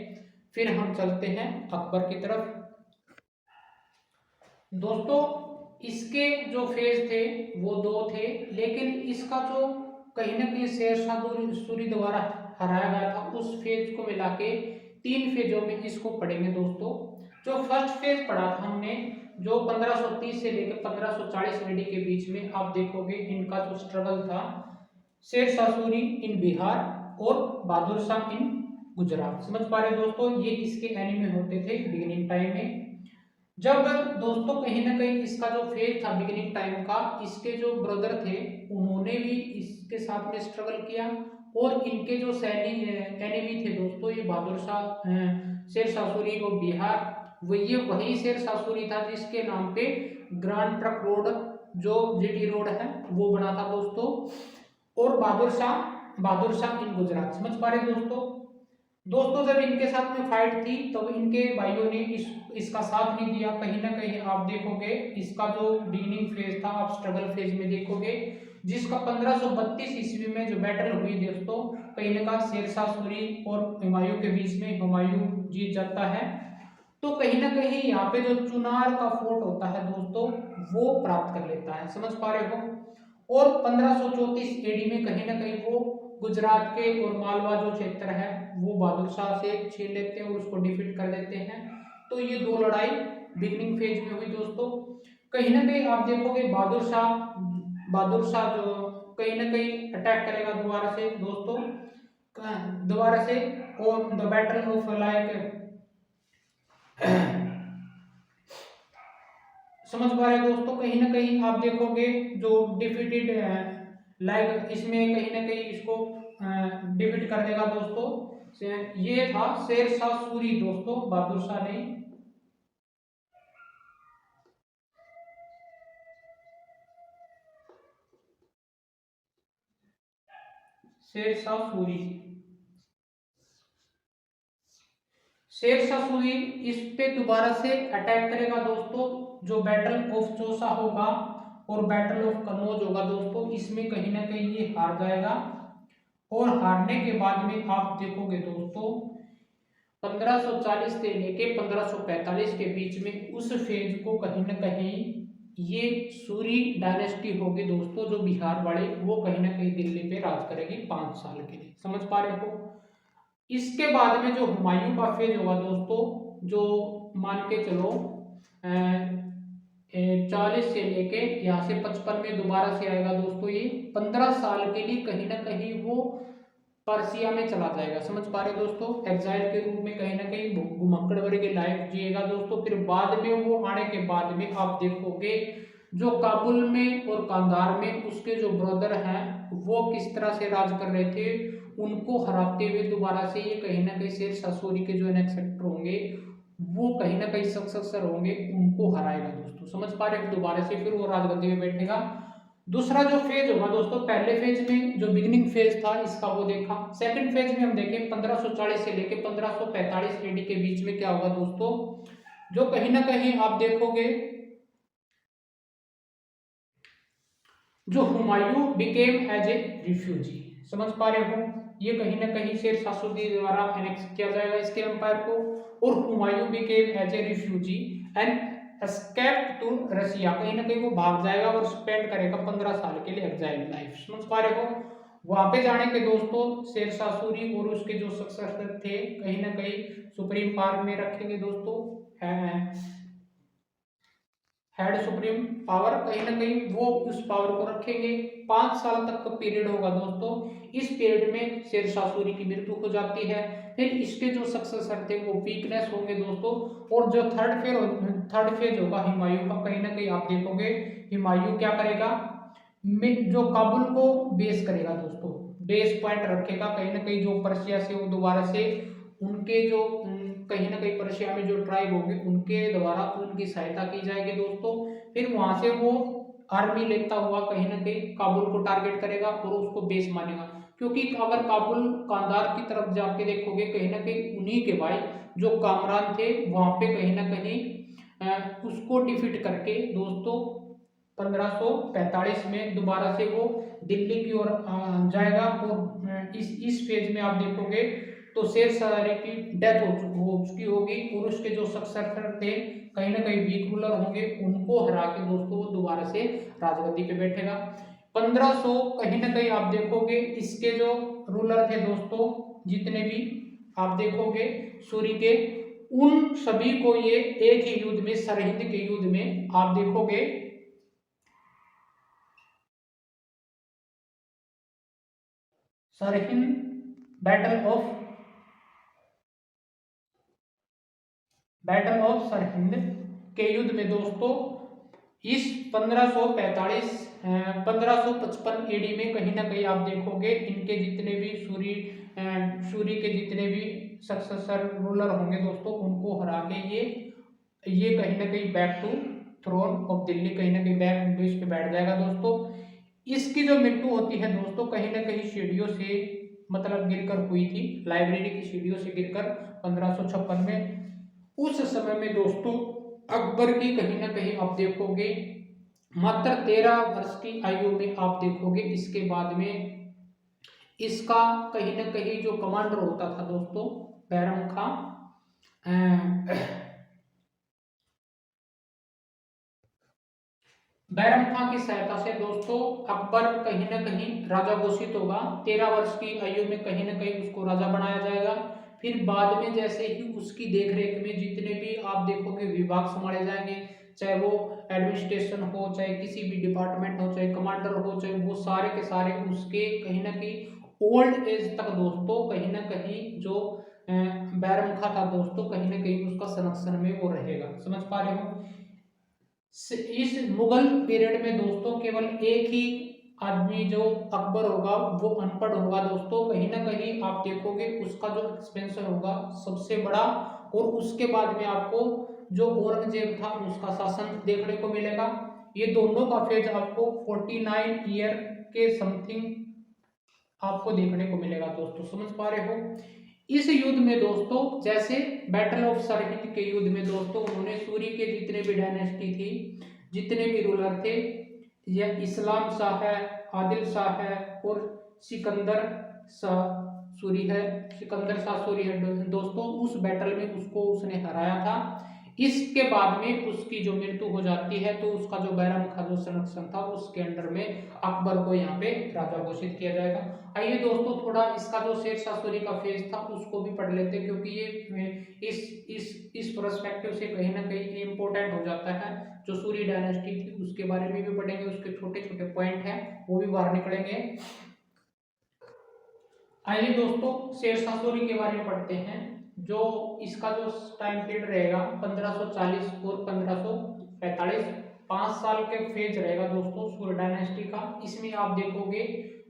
फिर हम चलते हैं अकबर की तरफ। दोस्तों इसके जो फेज थे वो दो थे, लेकिन इसका जो कहीं ना कहीं शेरशाह सूरी द्वारा हराया गया था उस फेज को मिला के 3 फेजों में इसको पढ़ेंगे दोस्तों। जो फर्स्ट फेज पढ़ा था हमने जो 1530 से लेकर 1540 एडी के बीच में, आप देखोगे इनका जो स्ट्रगल था शेरशाह सूरी इन बिहार और बहादुर शाह इन गुजरात। समझ पा रहे दोस्तों, ये इसके एनिमी होते थे बिगिनिंग टाइम में। जब दोस्तों कहीं ना कहीं इसका जो फेज था बिगिनिंग टाइम का, इसके जो ब्रदर थे उन्होंने भी इसके साथ में स्ट्रगल किया, और इनके जो सैनिक एनिमी थे दोस्तों ये बहादुर शाह शेरशाह सूरी और बिहार, वो ये वही शेरशाह सूरी था जिसके नाम पे ग्रांड ट्रक रोड जो जीटी रोड है वो बना था दोस्तों, और बहादुर शाह इन गुजरात। समझ पा रहे दोस्तों जब इनके साथ में फाइट थी तब इनके भाइयों ने इसका साथ नहीं दिया। कहीं ना कहीं आप देखोगे इसका जो बिगिनिंग फेज था आप स्ट्रगल फेज में देखोगे, जिसका 1532 ईस्वी में जो बैटल हुई दोस्तों कहीं ना कहीं शेरशाह सूरी और हुमायूं के बीच में हुमायूं जीत जाता है। तो कहीं ना कहीं यहाँ पे जो चुनार का फोर्ट होता है दोस्तों वो प्राप्त कर लेता है। समझ पा रहे हो। और 1534 एडी में कहीं ना कहीं वो गुजरात के और मालवा जो क्षेत्र है वो बहादुर शाह से छीन लेते हैं और उसको डिफीट कर देते हैं। तो ये दो लड़ाई बिगिनिंग फेज में हुई दोस्तों। कहीं ना कहीं आप देखोगे बहादुर शाह जो कहीं ना कहीं अटैक करेगा दोबारा से दोस्तों, दोबारा से, और द बैटल ऑफ लाइक समझ पा रहे दोस्तों। कहीं ना कहीं आप देखोगे जो डिफीटेड लाइक इसमें कहीं ना कहीं इसको डिफीट कर देगा दोस्तों। ये था शेरशाह सूरी दोस्तों, बहादुर शाह ने शेरशाह सूरी इस पे दोबारा से अटैक करेगा दोस्तों। जो बैटल ऑफ चौसा होगा और बैटल ऑफ कनौज होगा दोस्तों, इसमें कहीं ना कहीं ये हार जाएगा। और हारने के बाद में आप देखोगे दोस्तों 1540 से लेके 1545 के बीच में उस फेज को कहीं ना कहीं ये सूरी डायनेस्टी होगी दोस्तों, जो बिहार वाले वो कहीं ना कहीं दिल्ली पे राज करेगी 5 साल के लिए। समझ पा रहे हो। इसके बाद में जो हुमायूं का फेज होगा दोस्तों, जो मान के चलो 40 से लेके यहाँ से 55 में दोबारा से आएगा दोस्तों। ये 15 साल के लिए कहीं ना कहीं वो पर्सिया में चला जाएगा। समझ पा रहे हो दोस्तों, एग्जाइल के रूप में कहीं ना कहीं घुमक्कड़ भरी की लाइफ जिएगा दोस्तों। फिर बाद में वो आने के बाद में आप देखोगे जो काबुल में और कांधार में उसके जो ब्रदर हैं वो किस तरह से राज कर रहे थे, उनको हराते हुए दोबारा से ये कहीं ना कहीं शेर शाह सूरी के जो एनेक्सेक्टर होंगे वो कहीं ना कहीं सक्सेसर होंगे, उनको हराएगा दोस्तों। समझ पा रहे हो, दोबारा से फिर वो राजगद्दी में बैठेगा। दूसरा जो फेज होगा दोस्तों, पहले फेज में जो बिगिनिंग फेज था इसका वो देखा। सेकंड फेज में हम देखें 1540 से लेके 1545 एडी के बीच में क्या होगा दोस्तों, जो कहीं ना कहीं आप देखोगे जो Humayun became as a refugee. समझ पा रहे हो, ये कहीं ना कहीं शेर शाह सूरी द्वारा एनेक्स किया जाएगा इसके एम्पायर को, और Humayun became as a refugee and escape to Russia, कहीं ना कहीं वो भाग जाएगा और स्पेंड करेगा 15 साल के लिए एग्जाइल लाइफ। समझ पा रहे हो, वहां पे जाने के दोस्तों शेर शाह सूरी और उसके जो सक्सेसर थे कहीं ना कहीं सुप्रीम पावर में रखेंगे दोस्तों, हेड सुप्रीम पावर, कहीं ना कहीं वो उस पावर को रखेंगे। 5 साल तक का पीरियड होगा दोस्तों। इस पीरियड में शेर शाह सूरी की मृत्यु हो जाती है। फिर इसके जो सक्सेसर थे वो वीकनेस होंगे दोस्तों। और जो थर्ड फेज होगा हुमायूं का, कहीं ना कहीं आप देखोगे हुमायूं क्या करेगा, जो काबुल को बेस करेगा दोस्तों, बेस पॉइंट रखेगा कहीं ना कहीं, जो पर्शिया से वो दोबारा से उनके जो कहीं ना कहीं पर्शिया में जो ट्राइब होंगे उनके द्वारा उनकी सहायता की जाएगी दोस्तों। फिर वहां से वो आर्मी लेता हुआ कहीं ना कहीं काबुल को टारगेट करेगा और उसको बेस मानेगा। क्योंकि अगर काबुल कांधार की तरफ जाके देखोगे कहीं ना कहीं उन्हीं के भाई जो कामरान थे वहां पे कहीं ना कहीं उसको डिफीट करके दोस्तों 1545 में दोबारा से वो दिल्ली की ओर जाएगा। और इस फेज में आप देखोगे तो शेर शाह की डेथ हो चुकी होगी और उसके जो सक्सेसर थे कहीं ना कहीं वीक रूलर होंगे, उनको हरा के दोस्तों वो दोबारा से राजगद्दी पे बैठेगा। 1500 कहीं ना कहीं आप देखोगे इसके जो रूलर थे दोस्तों, जितने भी आप देखोगे सूरी के, उन सभी को ये एक ही युद्ध में, सरहिंद के युद्ध में आप देखोगे सरहिंद बैटल ऑफ सरहिंद के युद्ध में दोस्तों इस 1555 एडी में कहीं ना कहीं आप देखोगे इनके जितने भी सूरी के जितने भी सक्सेसर रूलर होंगे दोस्तों उनको हरा के ये कहीं ना कहीं back to throne of Delhi, कहीं ना कहीं बैक बेस पे बैठ जाएगा दोस्तों। इसकी जो मृत्यु होती है दोस्तों कहीं ना कहीं सीढ़ियों से मतलब गिरकर हुई थी, लाइब्रेरी की सीढ़ियों से गिरकर 1556 में। उस समय में दोस्तों अकबर की कहीं ना कहीं आप देखोगे मात्र 13 वर्ष की आयु में आप देखोगे इसके बाद में इसका कहीं ना कहीं जो कमांडर होता था दोस्तों बैरम खां, बैरम खां की सहायता से दोस्तों अकबर कहीं ना कहीं राजा घोषित होगा। 13 वर्ष की आयु में कहीं ना कहीं उसको राजा बनाया जाएगा। फिर बाद में जैसे ही उसकी देखरेख में जितने भी आप देखोगे विभाग संभाले जाएंगे, चाहे वो एडमिनिस्ट्रेशन हो, चाहे किसी भी डिपार्टमेंट हो, चाहे कमांडर हो, चाहे वो सारे के सारे उसके कहीं ना कहीं ओल्ड एज तक दोस्तों कहीं ना कहीं जो बैरम खां था दोस्तों कहीं ना कहीं उसका संरक्षण में वो रहेगा। समझ पा रहे हो, इस मुगल पीरियड में दोस्तों केवल एक ही आदमी जो अकबर होगा वो अनपढ़ होगा दोस्तों, कहीं ना कहीं आप देखोगे उसका जो एक्सपेंशन होगा सबसे बड़ा। और उसके बाद में आपको जो औरंगजेब था उसका शासन देखने को मिलेगा। ये दोनों का फेज आपको 49 ईयर के समथिंग आपको देखने को मिलेगा दोस्तों। समझ पा रहे हो, इस युद्ध में दोस्तों जैसे बैटल ऑफ सरहिंद के युद्ध में दोस्तों उन्होंने सूरी के जितने भी डायनेस्टी थी, जितने भी रूलर थे, यह इस्लाम शाह है, आदिल शाह है और सिकंदर शाह सूरी है, सिकंदर शाह सूरी है दोस्तों, उस बैटल में उसको उसने हराया था। इसके बाद में उसकी जो मृत्यु हो जाती है तो उसका जो बैरम जो संरक्षण था उसके अंडर में अकबर को यहाँ पे राजा घोषित किया जाएगा। आइए दोस्तों थोड़ा इसका जो शेरशाह सूरी का फेज था उसको भी पढ़ लेते हैं, क्योंकि ये इस पर्सपेक्टिव से कहीं ना कहीं इम्पोर्टेंट हो जाता है। जो सूरी डायनेस्टी थी उसके बारे में भी पढ़ेंगे, उसके छोटे छोटे पॉइंट हैं वो भी बाहर निकलेंगे। आइए दोस्तों शेरशाह सूरी के बारे में पढ़ते हैं। जो इसका जो टाइम पीरियड रहेगा 1540 और 1545, 5 साल के फेज रहेगा दोस्तों सूर्य डायनेस्टी का। इसमें आप देखोगे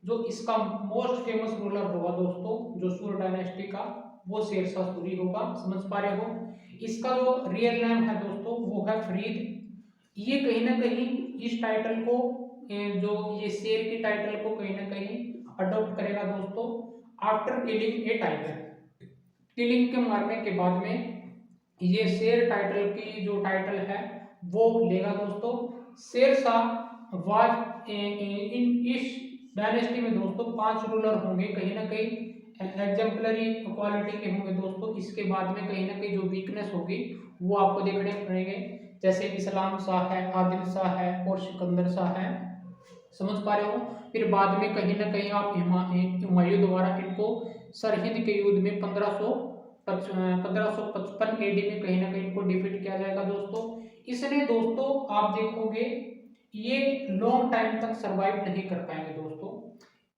जो इसका मोस्ट फेमस रूलर होगा दोस्तों जो सूर्य डायनेस्टी का, वो शेरशाह सूरी होगा। समझ पा रहे हो। इसका जो रियल नेम है दोस्तों वो है फरीद। ये कहीं ना कहीं इस टाइटल को जो ये शेर की टाइटल को कहीं ना कहीं अडॉप्ट करेगा दोस्तों आफ्टर किलिंग ए टाइगर। किलिंग के मारने के बाद में ये शेर टाइटल की जो टाइटल है वो लेगा दोस्तों। शेरशाह वाज इन इस डायनेस्टी में दोस्तों 5 रूलर होंगे, कहीं ना कहीं एग्जाम्पलरी क्वालिटी के होंगे दोस्तों। इसके बाद में कहीं ना कहीं जो वीकनेस होगी वो आपको देखने पड़ेंगे, जैसे इस्लाम शाह है, आदिल शाह है और सिकंदर शाह है। समझ पा रहे हो। फिर बाद में कहीं ना कहीं आप हुमायूं द्वारा इनको सरहिंद के युद्ध में 1555 एडी में कहीं ना कहीं इनको डिफीट किया जाएगा दोस्तों। इसने दोस्तों आप देखोगे ये लॉन्ग टाइम तक सरवाइव नहीं कर पाएंगे दोस्तों।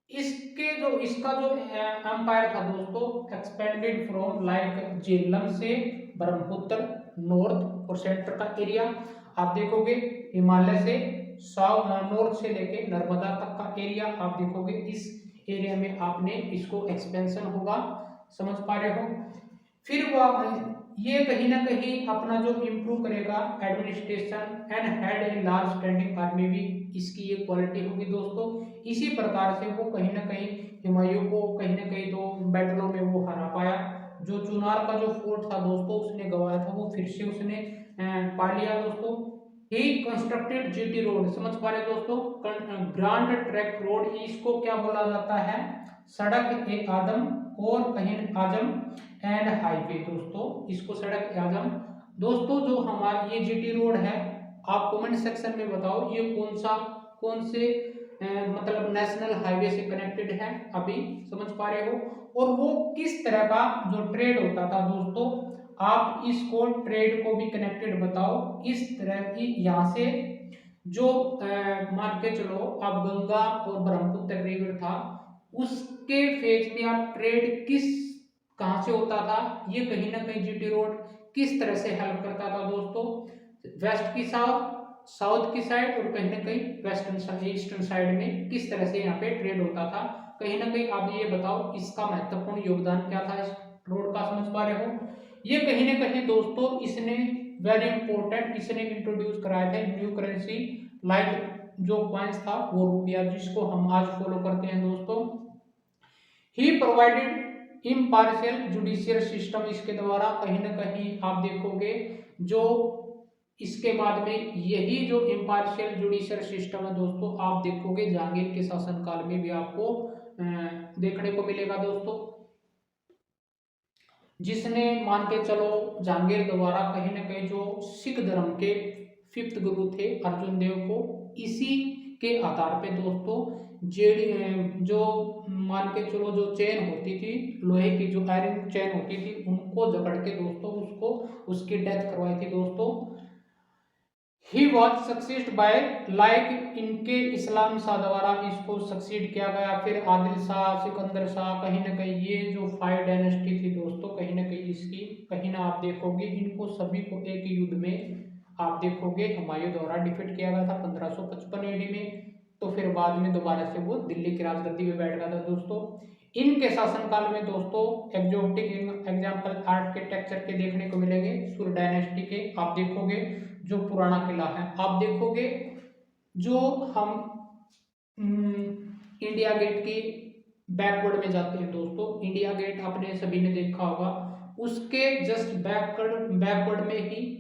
इसका जो एम्पायर था दोस्तों एक्सपेंडेड फ्रॉम लाइक झेलम से ब्रह्मपुत्र नॉर्थ और सेंटर का एरिया। आप देखोगे हिमालय से नॉर्थ से लेके नर्मदा तक का एरिया आप देखोगे, इस एरिया में आपने इसको एक्सपेंशन होगा। समझ पा रहे हो। फिर वो ये कहीं ना कहीं अपना जो इम्प्रूव करेगा administration and had a large standing army भी इसकी ये क्वालिटी होगी दोस्तों। इसी प्रकार से वो कहीं ना कहीं हुमायूं को कहीं ना कहीं 2 बैटलों में वो हरा पाया। जो चुनार का जो फोर्ट था दोस्तों उसने गंवाया था वो फिर से उसने पा लिया दोस्तों। ही कंस्ट्रक्टेड जीटी रोड। समझ पा रहे दोस्तों। ग्रांड ट्रैक रोड इसको क्या बोला जाता है, सड़क ए आदम और कहीं आजम एंड हाईवे दोस्तों, इसको सड़क आजम। दोस्तों जो हमारा ये जीटी रोड है आप कमेंट सेक्शन में बताओ ये कौन से मतलब नेशनल हाईवे से कनेक्टेड है अभी। समझ पा रहे हो। और वो किस तरह का जो ट्रेड होता था दोस्तों, आप इसको ट्रेड को भी कनेक्टेड बताओ। इस तरह की यहाँ से जो मान के चलो आप गंगा और ब्रह्मपुत्र रिवर था उसके फेज में आप ट्रेड कहाँ से होता था, ये कहीं ना कहीं जीटी रोड किस तरह से हेल्प करता था दोस्तों। वेस्ट की साउथ की साइड और कहीं ना कहीं वेस्टर्न ईस्टर्न साइड में किस तरह से यहाँ पे ट्रेड होता था। कहीं ना कहीं आप ये बताओ इसका महत्वपूर्ण योगदान क्या था इस रोड का। समझ पा रहे हो। ये कहीं ना कहीं दोस्तों इसने वेरी इंपॉर्टेंट इसने इंट्रोड्यूस कराया था न्यू करेंसी लाइक जो कॉइन्स था वो रुपया, जिसको हम आज फॉलो करते हैं दोस्तों। ही प्रोवाइडेड इम्पार्शियल जुडिशियल सिस्टम, इसके द्वारा कहीं ना कहीं आप देखोगे जो इसके बाद में यही जो इम्पार्शियल जुडिशियल सिस्टम है दोस्तों आप देखोगे जहांगीर के शासनकाल में भी आपको देखने को मिलेगा दोस्तों। जिसने मान के चलो जहांगीर द्वारा कहीं ना कहीं जो सिख धर्म के 5th गुरु थे अर्जुन देव को, इसी के आधार पे दोस्तों जो मान के चलो जो चेन होती थी लोहे की, जो आयरन चेन होती थी उनको जकड़ के दोस्तों उसकी डेथ करवाई थी दोस्तों। He was succeed by like इनके इस्लाम शाह द्वारा इसको सक्सीड किया गया। फिर आदिल शाह, सिकंदर शाह, कहीं ना कहीं ये जो 5 डायनेस्टी थी दोस्तों कहीं ना कहीं इसकी कहीं ना आप देखोगे इनको सभी को एक युद्ध में आप देखोगे हुमायूं द्वारा डिफीट किया गया था 1555 एडी में। तो फिर बाद में दोबारा से वो दिल्ली की राजगद्दी पे बैठ गया था दोस्तों। इनके शासनकाल में दोस्तों एग्जॉटिक एग्जाम्पल आर्किटेक्चर के देखने को मिलेंगे सूर्य डायनेस्टी के। आप देखोगे जो पुराना किला है, आप देखोगे जो हम इंडिया गेट की बैकवर्ड में जाते हैं दोस्तों, इंडिया गेट आपने सभी ने देखा होगा, उसके जस्ट बैकवर्ड में ही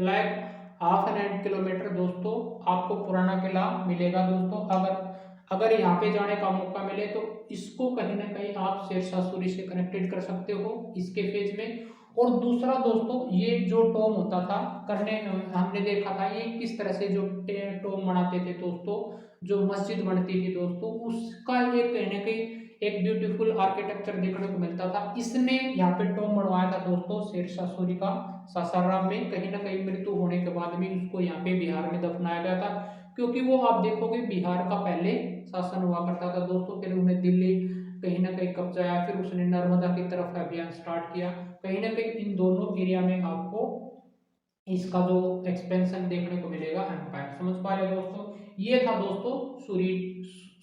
लाइक ½ किलोमीटर दोस्तों आपको पुराना किला मिलेगा दोस्तों। अगर यहाँ पे जाने का मौका मिले तो इसको कहीं ना कहीं आप शेरशाह सूरी से कनेक्टेड कर सकते हो इसके फेज में। और दूसरा दोस्तों ये जो टॉम होता था करने हमने देखा था ये किस तरह से जो टॉम बनाते थे दोस्तों, जो मस्जिद बनती थी दोस्तों, उसका ये कहीं ना कहीं एक ब्यूटीफुल आर्किटेक्चर देखने को मिलता था। इसने यहाँ पे टॉम बनवाया था दोस्तों शेरशाह सूरी का सासाराम में। कहीं ना कहीं मृत्यु होने के बाद में उसको यहाँ पे बिहार में दफनाया गया था, क्योंकि वो आप देखोगे बिहार का पहले शासन हुआ करता था दोस्तों। फिर उन्हें दिल्ली कहीं ना कहीं कब्जा आया, फिर उसने नर्मदा की तरफ अभियान स्टार्ट किया। कहीं ना कहीं इन दोनों एरिया में आपको इसका जो एक्सपेंशन देखने को मिलेगा एम्पायर। समझ पा रहे हो दोस्तों, ये था दोस्तों सूरी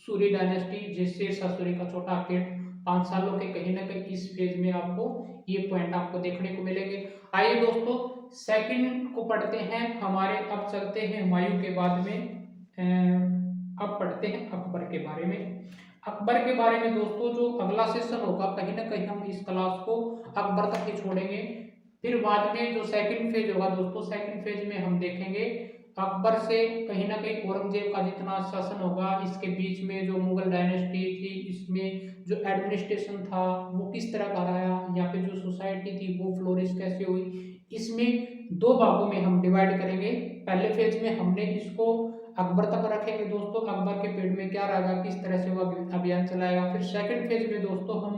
सूरी डायनेस्टी, जिससे ससुरी का छोटा अपडेट 5 सालों के। कहीं ना कहीं इस फेज में आपको ये पॉइंट आपको देखने को मिलेंगे। आइए दोस्तों सेकंड को पढ़ते हैं हमारे। अब चलते हैं हुमायूं के बाद में, अब पढ़ते हैं अकबर के बारे में। अकबर के बारे में दोस्तों जो अगला सेशन होगा, कहीं ना कहीं हम इस क्लास को अकबर तक ही छोड़ेंगे। फिर बाद में जो सेकंड फेज होगा दोस्तों, सेकंड फेज में हम देखेंगे अकबर से कहीं ना कहीं औरंगजेब का जितना शासन होगा, इसके बीच में जो मुगल डायनेस्टी थी, इसमें जो एडमिनिस्ट्रेशन था वो किस तरह का रहा, यहाँ पे जो सोसाइटी थी वो फ्लोरिश कैसे हुई। इसमें दो भागों में हम डिवाइड करेंगे। पहले फेज में हमने इसको अकबर तक रखेंगे दोस्तों, अकबर के पीरियड में क्या रहेगा, किस तरह से वो अभियान चलाएगा। फिर सेकंड फेज में दोस्तों हम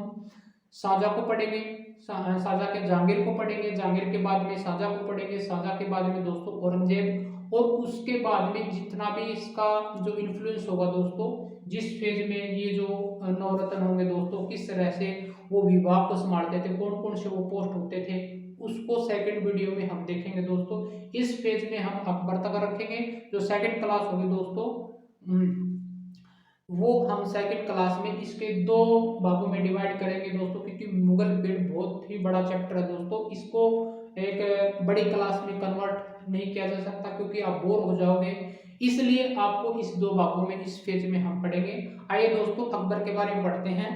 शाहजहां को पढ़ेंगे, शाहजहां के जहांगीर को पढ़ेंगे, जहांगीर के बाद में शाहजहां को पढ़ेंगे, शाहजहां के बाद में दोस्तों औरंगजेब, और उसके बाद में जितना भी इसका जो इन्फ्लुएंस होगा दोस्तों, जिस फेज में ये जो नवरत्न होंगे दोस्तों, किस तरह से वो विभाग को संभालते थे, कौन कौन से वो पोस्ट होते थे, उसको सेकंड वीडियो में हम देखेंगे दोस्तों। इस फेज में हम अकबर तक रखेंगे। जो सेकंड क्लास होगी दोस्तों, वो हम सेकंड क्लास में इसके दो भागों में डिवाइड करेंगे दोस्तों, क्योंकि मुगल पीरियड बहुत ही बड़ा चैप्टर है दोस्तों। इसको एक बड़ी क्लास में कन्वर्ट नहीं किया जा सकता, क्योंकि आप बोर हो जाओगे, इसलिए आपको इस दो भागों में इस फेज में हम पढ़ेंगे। आइए दोस्तों अकबर के बारे में पढ़ते हैं।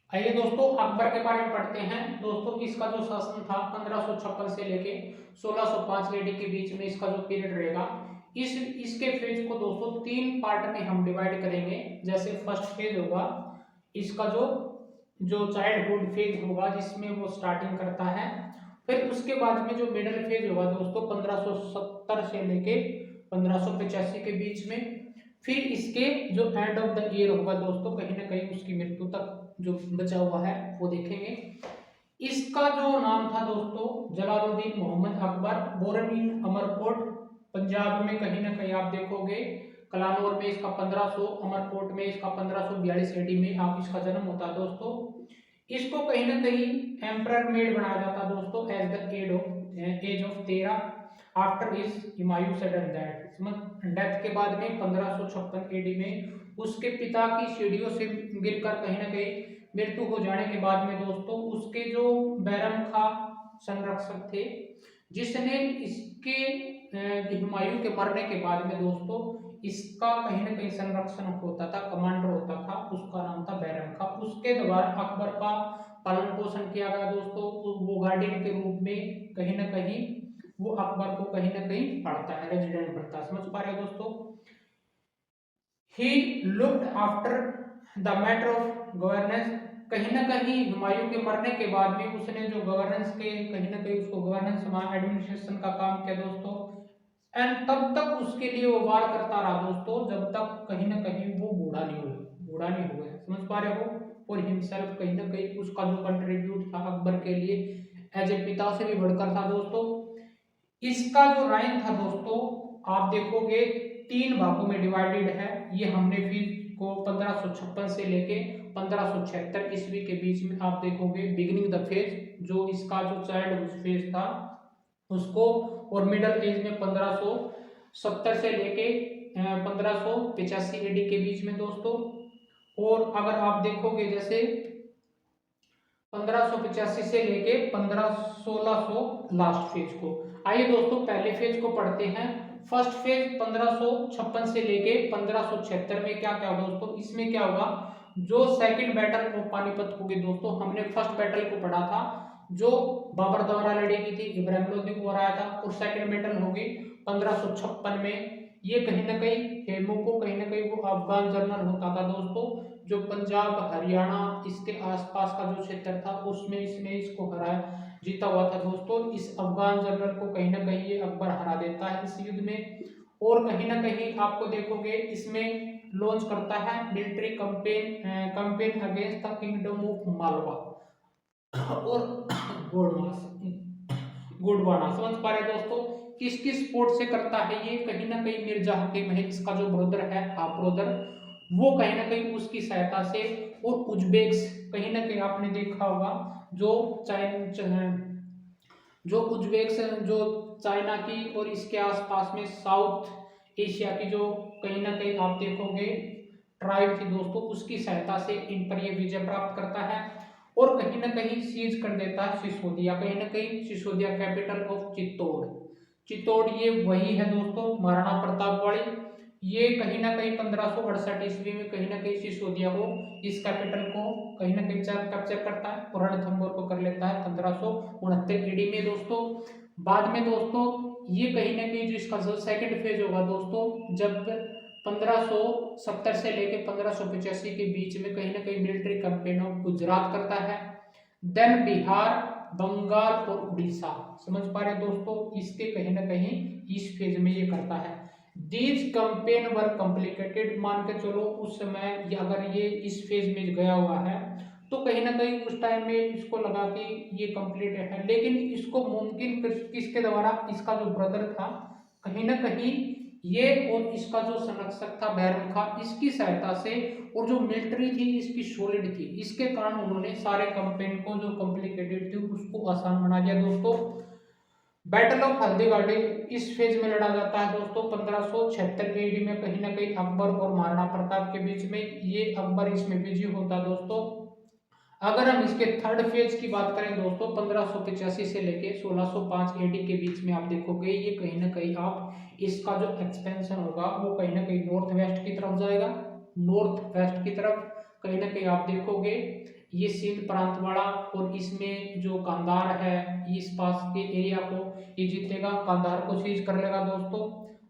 आइए दोस्तों अकबर के बारे में पढ़ते हैं दोस्तों। इसका जो शासन था 1556 से लेके 1605 एडी के बीच में इसका जो पीरियड रहेगा, इसके फेज को दोस्तों 3 पार्ट में हम डिवाइड करेंगे। जैसे फर्स्ट फेज होगा इसका जो चाइल्डहुड फेज होगा, जिसमें वो स्टार्टिंग करता है। फिर उसके बाद में जो मिडिल फेज होगा दोस्तों 1570 से लेके 1585 के बीच में। फिर इसके जो एंड ऑफ द ईयर होगा दोस्तों, कहीं ना कहीं उसकी मृत्यु तक जो बचा हुआ है वो देखेंगे। इसका जो नाम था दोस्तों जलालुद्दीन मोहम्मद अकबर, बोरन इन अमरकोट, पंजाब में कहीं ना कहीं आप देखोगे कलानौर में इसका 1500, अमरकोट में इसका 1542 एडी में आप इसका जन्म होता है दोस्तों। इसको कहीं ना कहीं एम्परर मेड बनाया जाता है दोस्तों as the age of 13 after his Humayun sudden death के बाद में 1556 एडी में उसके पिता की सीढ़ियों से गिरकर कहीं ना कहीं मृत्यु हो जाने के बाद में दोस्तों, उसके जो बैरम खां संरक्षक थे, जिसने इसके हुमायूं के मरने के बाद में दोस्तों इसका कहीं ना कहीं संरक्षण होता था, कमांडर होता था, उसका नाम था बैरम खां। उसके द्वारा अकबर का पालन पोषण किया गया दोस्तों। वो गार्डियन के रूप में कहीं ना कहीं वो अकबर को कहीं ना कहीं पढ़ता है, रेजिडेंट पढ़ता है। समझ पा रहे हो दोस्तों। He looked after the matter of governance, कहीं ना कहीं हुमायूं के मरने के बाद में उसने जो गवर्नेंस के कहीं ना कहीं उसको गवर्नेंस एडमिनिस्ट्रेशन का काम किया दोस्तों। एंड तब तक उसके लिए वो वार करता रहा दोस्तों, जब तक कहीं ना कहीं वो बूढ़ा नहीं हुआ। समझ पा रहे हो। और हिमसेल्फ कहीं ना कहीं उसका जो कंट्रीब्यूट था अकबर के लिए एज ए पिता से भी बढ़कर था दोस्तों। इसका जो राइन था दोस्तों आप देखोगे 3 भागों में डिवाइडेड है। ये हमने फिर को 1556 से लेके 1576 ईस्वी के बीच में आप देखोगे बिगिनिंग द फेज, जो इसका जो चाइल्ड फेज था उसको, और मिडल एज में 1570 से लेके 1585 एडी के बीच में दोस्तों। और अगर आप देखोगे जैसे 1585 से लेके 1600 लास्ट फेज को। आइए दोस्तों पहले फेज को पढ़ते हैं। फर्स्ट फेज 1556 से लेके 1576 में क्या क्या दोस्तों, इसमें क्या होगा, जो सेकंड बैटल ऑफ पानीपत होगी दोस्तों। हमने फर्स्ट बैटल को पढ़ा था जो बाबर द्वारा लड़ी गई थी, इब्राहिम लोधी को हराया था। और सेकंड बैटल होगी 1556 में ये कहीं ना कहीं हेमू कहीं ना कहीं वो अफगान जनरल होता था दोस्तों, जो पंजाब हरियाणा इसके आसपास का जो क्षेत्र था उसमें इसने इसको हराया, जीता हुआ था दोस्तों। इस अफगान जनरल को कहीं ना कहीं ये अकबर हरा देता है इस युद्ध में। और कहीं ना कहीं आपको देखोगे इसमें लॉन्च करता है military campaign against the kingdom of Malwa और गोडवाना। गोडवाना समझ पा रहे दोस्तों, किस किस पोर्ट से करता है ये, कहीं ना कहीं मिर्जा हकीम है इसका जो ब्रदर है, हाफ ब्रदर, वो कहीं ना कहीं उसकी सहायता से। और उज्बेक्स कहीं ना कहीं आपने देखा होगा, जो उज्बेक्स जो चाइना की और इसके आसपास में साउथ एशिया की जो कहीं ना कहीं आप देखोगे ट्राइब थी दोस्तों, उसकी सहायता से इन पर ये विजय प्राप्त करता है और कहीं ना कहीं सीज कर देता है सिसोदिया, कहीं ना कहीं सिसोदिया कैपिटल ऑफ चित्तौड़। चित्तौड़ ये वही है दोस्तों महाराणा प्रताप वाली। ये कहीं ना कहीं 1568 ईस्वी में कहीं ना कहीं सिसोदिया को, इस कैपिटल को कहीं ना कहीं कैप्चर करता है और रणथंभौर को कर लेता है 1569 ईडी में दोस्तों। बाद में दोस्तों ये कहीं ना कहीं जो इसका जो सेकंड फेज होगा दोस्तों, जब 1570 से लेकर 1585 के बीच में कहीं ना कहीं मिलिट्री कैंपेन ऑफ गुजरात करता है, देन बिहार, बंगाल और उड़ीसा। समझ पा रहे दोस्तों, इसके कहीं ना कहीं इस फेज में ये करता है। दीज कैंपेन वर कॉम्प्लिकेटेड, मान के चलो उस समय अगर ये इस फेज में गया हुआ है तो कहीं ना कहीं उस टाइम में इसको लगा कि ये कंप्लीट है, लेकिन इसको मुमकिन किसके द्वारा, इसका जो ब्रदर था कहीं ना कहीं ये, और इसका जो संरक्षक था बैरम खान, इसकी सहायता से और जो मिलिट्री थी इसकी सॉलिड थी, इसके कारण उन्होंने सारे कैंपेन को जो कॉम्प्लिकेटेड थी उसको आसान बना दिया दोस्तों। बैटल ऑफ हल्दीघाटी इस फेज में लड़ा जाता है दोस्तों 1576 ईडी में, कहीं ना कहीं अकबर और महाराणा प्रताप के बीच में। ये अकबर इसमें विजयी होता है दोस्तों। अगर हम इसके थर्ड फेज की बात करें दोस्तों 1585 से लेके 1605 एडी के बीच में, आप देखोगे ये कहीं ना कहीं आप इसका जो एक्सपेंशन होगा वो कहीं ना कहीं नॉर्थ वेस्ट की तरफ जाएगा, नॉर्थ वेस्ट की तरफ। कहीं ना कहीं आप देखोगे ये सिंध प्रांत वाला और इसमें जो कांधार है इस पास के एरिया को ये जीतेगा, कांधार को सीज कर लेगा दोस्तों।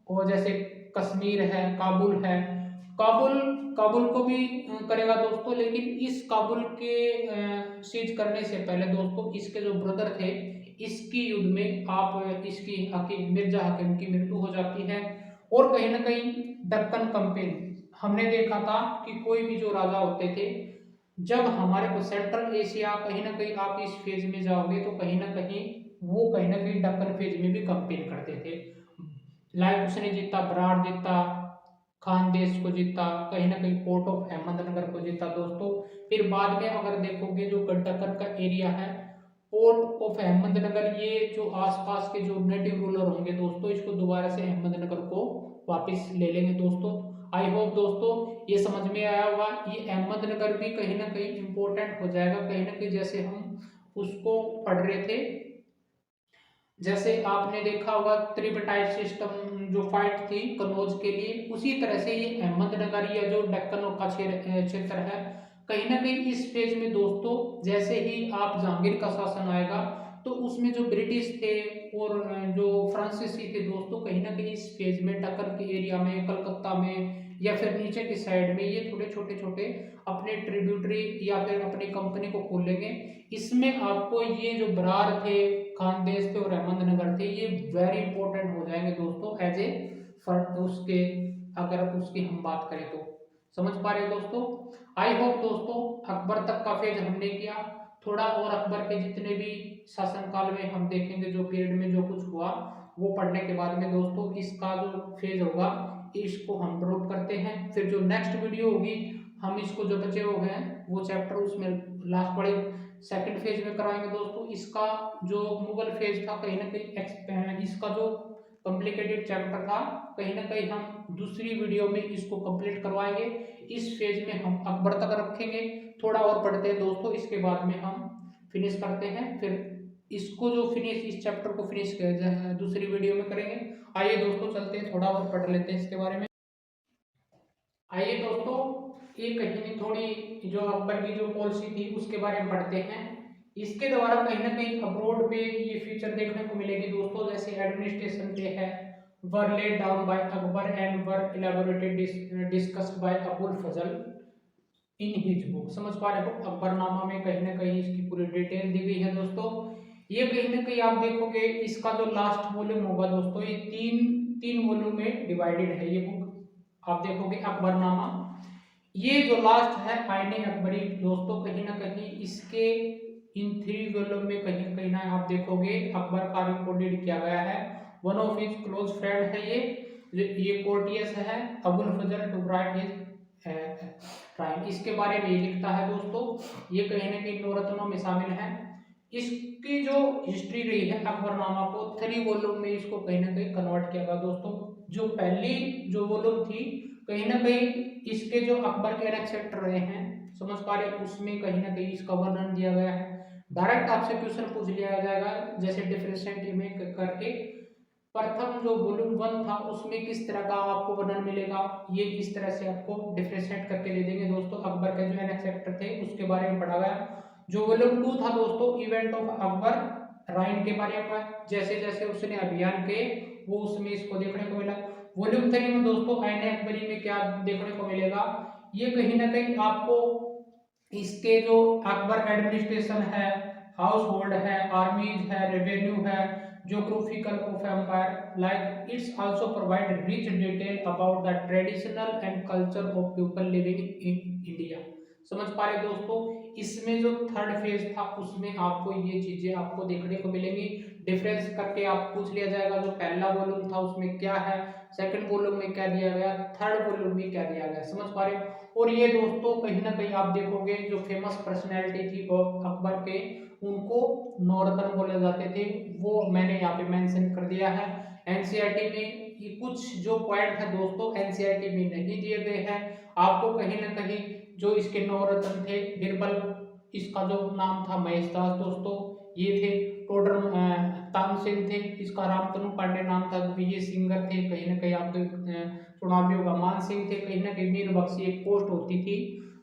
और जैसे कश्मीर है, काबुल है, काबुल काबुल को भी करेगा दोस्तों, लेकिन इस काबुल के सीज करने से पहले दोस्तों इसके जो ब्रदर थे इसकी युद्ध में आप इसकी हकीम मिर्जा हकीम की मृत्यु हो जाती है। और कहीं ना कहीं दक्कन कंपेन हमने देखा था कि कोई भी जो राजा होते थे, जब हमारे को सेंट्रल एशिया कहीं ना कहीं आप इस फेज में जाओगे तो कहीं ना कहीं वो कहीं ना कहीं दक्कन फेज में भी कंपेन करते थे। लाइक उसने जीता, बराड़ जीता, खानदेश को जीता, कहीं ना कहीं पोर्ट ऑफ अहमदनगर को जीता दोस्तों। फिर बाद में अगर देखोगे जो गड्डाकर का एरिया है, पोर्ट ऑफ अहमदनगर, ये जो आसपास के जो नेटिव रूलर होंगे दोस्तों इसको दोबारा से अहमदनगर को वापस ले लेंगे दोस्तों। आई होप दोस्तों ये समझ में आया होगा। ये अहमदनगर भी कहीं ना कहीं इंपॉर्टेंट हो जाएगा, कहीं ना कहीं जैसे हम उसको पढ़ रहे थे, जैसे आपने देखा होगा त्रिबटाइट सिस्टम जो फाइट थी कन्नौज के लिए, उसी तरह से ये अहमदनगर या जो डेक्कन का क्षेत्र है, कहीं ना कहीं इस फेज में दोस्तों जैसे ही आप जहांगीर का शासन आएगा तो उसमें जो ब्रिटिश थे और जो फ्रांसीसी थे दोस्तों, कहीं ना कहीं इस फेज में डेक्कन के एरिया में, कलकत्ता में या फिर नीचे की साइड में ये थोड़े छोटे छोटे अपने ट्रिब्यूटरी या फिर अपनी कंपनी को खोलेंगे। इसमें आपको ये जो बरार थे, खानदेश थे और अहमदनगर थे, ये वेरी इंपॉर्टेंट हो जाएंगे दोस्तों एज ए फर्ट उसके, अगर उसकी हम बात करें तो। समझ पा रहे हो दोस्तों। आई होप दोस्तों अकबर तक का फेज हमने किया, थोड़ा और अकबर के जितने भी शासनकाल में हम देखेंगे जो पीरियड में जो कुछ हुआ वो पढ़ने के बाद में दोस्तों इसका जो फेज होगा इसको हम ड्रॉप करते हैं। फिर जो नेक्स्ट वीडियो होगी हम इसको जो बचे हुए हैं वो चैप्टर उसमें लास्ट वाले सेकंड फेज में कराएंगे दोस्तों। इसका जो मुगल फेज था कहीं ना कहीं इसका जो कॉम्प्लिकेटेड चैप्टर था कहीं ना कहीं हम दूसरी वीडियो में इसको कंप्लीट करवाएंगे। इस फेज में हम अकबर तक रखेंगे, थोड़ा और पढ़ते हैं दोस्तों, इसके बाद में हम फिनिश करते हैं। फिर इसको जो फिनिश, इस चैप्टर को फिनिश दूसरी वीडियो में करेंगे। आइए दोस्तों चलते हैं, थोड़ा और पढ़ लेते हैं इसके बारे में। आइए दोस्तों ये कहीं थोड़ी जो अकबर की जो पॉलिसी थी उसके बारे में पढ़ते हैं। इसके द्वारा कहीं ना कहीं अब्रोड पे ये फीचर देखने को मिलेगी दोस्तों, जैसे एडमिनिस्ट्रेशन पे है were laid down by Akbar and were elaborated discussed by Abul Fazl in his book. समझ पा रहे हो, अकबरनामा में कहीं ना कहीं इसकी पूरी डिटेल दी गई है दोस्तों। ये कहीं ना कहीं आप देखोगे इसका जो लास्ट वॉल्यूम होगा दोस्तों, ये तीन तीन वॉल्यूम में डिवाइडेड है ये बुक। आप देखोगे अकबरनामा, ये जो लास्ट है आईने अकबरी दोस्तों, कहीं ना कहीं इसके इन थ्री वॉल्यूम में कहीं कहीं ना आप देखोगे अकबर का रिकॉर्डेड किया गया है। One of his close friend है ये कोर्टियस है अबुल फजल टू राइट हिज राइट, इसके बारे में ये लिखता है दोस्तों। ये कहीं ना कहीं नौरत्नों में शामिल है। इसकी जो हिस्ट्री रही है अकबरनामा को थ्री वॉल्यूम में इसको कहीं ना कहीं कन्वर्ट किया गया दोस्तों। जो पहली जो वॉल्यूम थी कहीं ना कहीं इसके जो अकबर के एनेक्सेक्टर रहे हैं, समझ पा रहे, उसमें कहीं ना कहीं इसका वर्णन दिया गया है। डायरेक्ट आपसे क्वेश्चन पूछ लिया जाएगा जैसे डिफरेंशिएट में करके, प्रथम जो वॉल्यूम 1 था उसमें किस तरह का आपको वर्णन मिलेगा, ये इस तरह से आपको डिफरेंशिएट करके दे देंगे दोस्तों। अकबर के जो एनेक्सेक्टर थे उसके बारे में पढ़ा गया। जो वॉल्यूम 2 था दोस्तों, इवेंट ऑफ अकबर राइन के बारे में, जैसे जैसे उसने अभियान के वो उसमें इसको देखने को मिला। वॉल्यूम 3 में दोस्तों आईने अकबरी में क्या देखने को मिलेगा, ये कहीं ना कहीं आपको इसके जो अकबर एडमिनिस्ट्रेशन है, हाउस होल्ड है, आर्मीज है, रेवेन्यू है, geographical of empire, like it's also provide rich detail about the traditional and culture of people living in India। समझ पा रहे दोस्तों, इसमें जो थर्ड फेज था उसमें आपको ये चीजें आपको देखने को मिलेंगी। डिफरेंस करके आप पूछ लिया जाएगा जो पहला वॉल्यूम था उसमें क्या है, सेकंड वॉल्यूम में क्या दिया गया, थर्ड वॉल्यूम में क्या दिया गया, समझ पा रहे। और ये दोस्तों कहीं ना कहीं आप देखोगे जो फेमस पर्सनैलिटी थी अकबर के, उनको नौरत्न बोले जाते थे, वो मैंने यहाँ पे मेंशन कर दिया है। एनसीईआरटी में ये कुछ जो पॉइंट है दोस्तों एनसीईआरटी में नहीं दिए गए हैं। आपको कहीं ना कहीं जो इसके नौरत्न थे, बिरबल इसका जो नाम था महेशदास दोस्तों, ये थे टोडर तानसेन थे, इसका रामतनु पांडे नाम था, ये सिंगर थे, कहीं ना कहीं आपको सुना भी होगा। मान सिंह थे, कहीं ना कहीं मीर बख्शी एक पोस्ट होती थी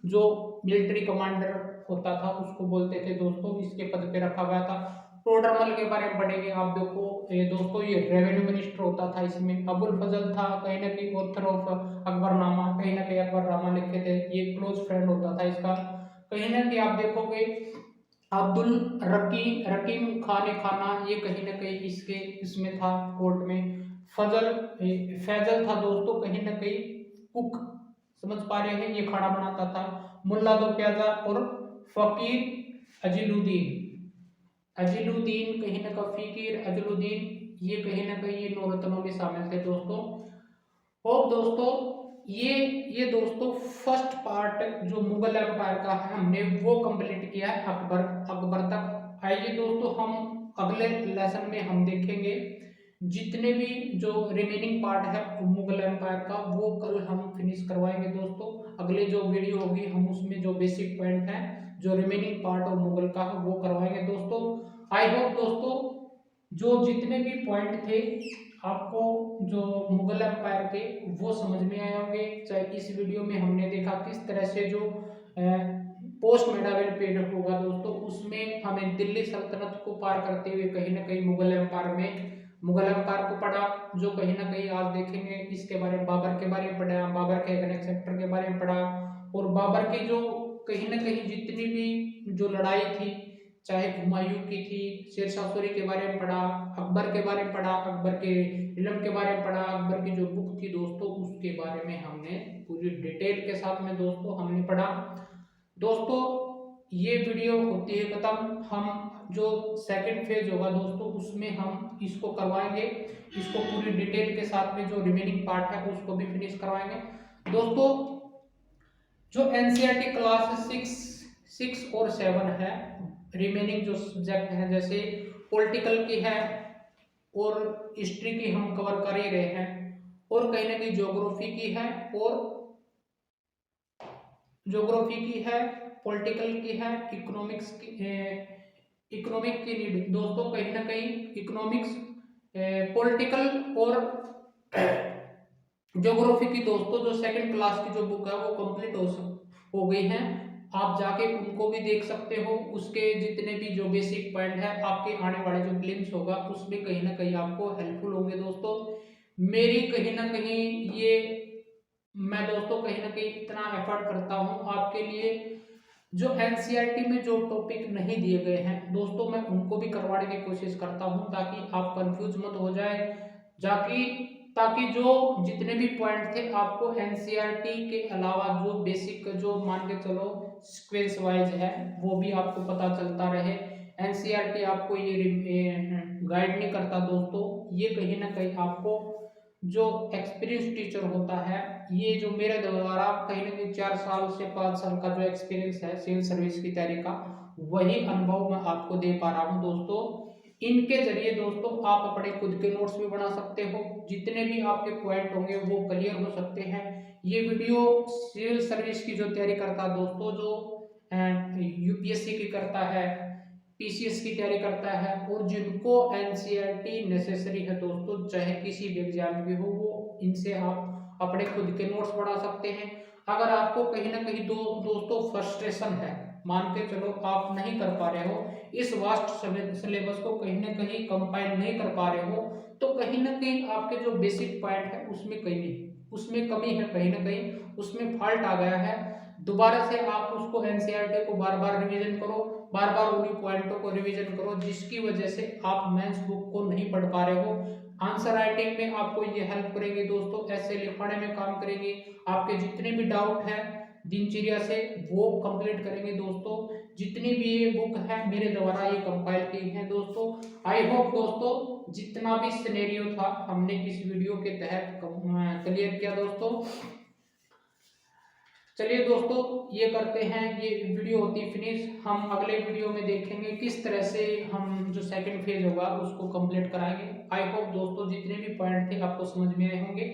जो मिलिट्री कमांडर होता था उसको बोलते थे दोस्तों, इसके पद पे रखा गया था। टोडरमल के बारे में पढ़ेंगे आप देखो दोस्तों, ये रेवेन्यू मिनिस्टर होता था इसमें। अबुल फजल था कहीं ना कहीं ऑथर ऑफ अकबरनामा, कहीं ना कहीं अकबरनामा लिखे थे, ये क्लोज फ्रेंड होता था इसका। कहीं ना कहीं आप देखोगे अब्दुल रकीम खाने खाना, ये कहीं ना कहीं इसके इसमें था कोर्ट में। फैजल था दोस्तों कहीं ना कहीं कुक, समझ पा रहे हैं, ये खाना बनाता था। मुल्ला दो प्याजा और फकीर अजिलुद्दीन कहीं ना कहीं फकीर अजिलुद्दीन, ये कहीं ना कहीं ये नौरत्नों में शामिल थे दोस्तों। होप दोस्तों ये दोस्तों फर्स्ट पार्ट जो मुगल एम्पायर का है हमने वो कंप्लीट किया है अकबर तक। आइए दोस्तों हम अगले लेसन में हम देखेंगे जितने भी जो रिमेनिंग पार्ट है मुगल एम्पायर का वो कल हम फिनिश करवाएंगे दोस्तों। अगले जो वीडियो होगी हम उसमें जो बेसिक पॉइंट है जो रिमेनिंग पार्ट और मुगल का है वो करवाएंगे दोस्तों। आई होप दोस्तों जो जितने भी पॉइंट थे आपको जो मुगल एम्पायर के वो समझ में आए होंगे। चाहे इस वीडियो में हमने देखा किस तरह से जो पोस्ट मेडावल पीरियड होगा दोस्तों, उसमें हमें दिल्ली सल्तनत को पार करते हुए कहीं ना कहीं मुगल एम्पायर को पढ़ा, जो कहीं ना कहीं आज देखेंगे इसके बारे में बाबर के बारे में पढ़ा, बाबर के एक सेक्टर के बारे में पढ़ा, और बाबर की जो कहीं ना कहीं जितनी भी जो लड़ाई थी, चाहे हुमायूं की थी, शेरशाह सूरी के बारे में पढ़ा, अकबर के बारे में पढ़ा, अकबर के इलम के बारे में पढ़ा, अकबर की जो बुक थी दोस्तों उसके बारे में हमने पूरी डिटेल के साथ में दोस्तों हमने पढ़ा। दोस्तों ये वीडियो होती है खत्म, हम जो सेकंड फेज होगा दोस्तों उसमें हम इसको करवाएंगे, इसको पूरी डिटेल के साथ में जो रिमेनिंग पार्ट है उसको भी फिनिश करवाएंगे दोस्तों। जो एनसीईआरटी क्लास 6 और 7 है, रिमेनिंग जो सब्जेक्ट है जैसे पॉलिटिकल की है और हिस्ट्री की हम कवर कर ही रहे हैं, और कहीं ना कहीं ज्योग्राफी की है, और ज्योग्राफी की है, पॉलिटिकल की है, इकोनॉमिक्स की इकोनॉमिक की नीड दोस्तों, कहीं ना कहीं इकोनॉमिक्स पॉलिटिकल और ज्योग्राफी की दोस्तों जो सेकंड क्लास की जो बुक है वो कंप्लीट हो गई है, आप जाके उनको भी देख सकते हो। उसके जितने भी जो बेसिक पॉइंट है आपके आने वाले जो ग्लिम्स होगा उसमें कहीं ना कहीं आपको हेल्पफुल होंगे दोस्तों। मेरी कहीं ना कहीं ये, मैं दोस्तों कहीं ना कहीं इतना एफर्ट करता हूँ आपके लिए, जो एनसीईआरटी में जो टॉपिक नहीं दिए गए हैं दोस्तों, मैं उनको भी करवाने की कोशिश करता हूँ, ताकि आप कंफ्यूज मत हो जाए, जाकि ताकि जो जितने भी पॉइंट थे आपको एनसीईआरटी के अलावा जो बेसिक जो मान के चलो सीक्वेंस वाइज है वो भी आपको पता चलता रहे। एनसीईआरटी आपको ये गाइड नहीं करता दोस्तों, ये कहीं ना कहीं आपको जो एक्सपीरियंस टीचर होता है, ये जो मेरे द्वारा कहीं ना कहीं 4 साल से 5 साल का जो एक्सपीरियंस है सिविल सर्विस की तैयारी का, वही अनुभव मैं आपको दे पा रहा हूँ दोस्तों। इनके जरिए दोस्तों आप अपने खुद के नोट्स भी बना सकते हो, जितने भी आपके पॉइंट होंगे वो क्लियर हो सकते हैं। ये वीडियो सिविल सर्विस की जो तैयारी करता है दोस्तों, जो यूपीएससी की करता है, पीसीएस की तैयारी करता है, और जिनको एनसीईआरटी नेसेसरी है दोस्तों, चाहे किसी भी एग्जाम की हो, वो इनसे आप अपने खुद के नोट्स बना सकते हैं। अगर आपको कहीं ना कहीं दोस्तों फ्रस्ट्रेशन है, मान के चलो आप नहीं कर पा रहे हो, इस वास्ट सिलेबस को कहीं ना कहीं कंपाइल नहीं कर पा रहे हो, तो कहीं ना कहीं आपके जो बेसिक पॉइंट है उसमें कहीं उसमें कमी है, कहीं ना कहीं उसमें फॉल्ट आ गया है। दोबारा से आप उसको एनसीईआरटी को बार बार रिवीजन करो, बार बार उन्हीं पॉइंटों को रिवीजन करो, जिसकी वजह से आप मेंस बुक को नहीं पढ़ पा रहे हो। आंसर राइटिंग में आपको ये हेल्प करेंगे दोस्तों, ऐसे लिखवाने में काम करेंगे, आपके जितने भी डाउट है दिनचर्या से वो कंप्लीट करेंगे दोस्तों। जितनी भी ये बुक है मेरे द्वारा ये कंपाइल की है दोस्तों। आई होप दोस्तों जितना भी सिनेरियो था हमने इस वीडियो के तहत क्लियर किया दोस्तों। चलिए दोस्तों ये करते हैं, ये वीडियो होती फिनिश, हम अगले वीडियो में देखेंगे किस तरह से हम जो सेकंड फेज होगा उसको कंप्लीट कराएंगे। आई होप दोस्तों जितने भी पॉइंट थे आपको समझ में आए होंगे।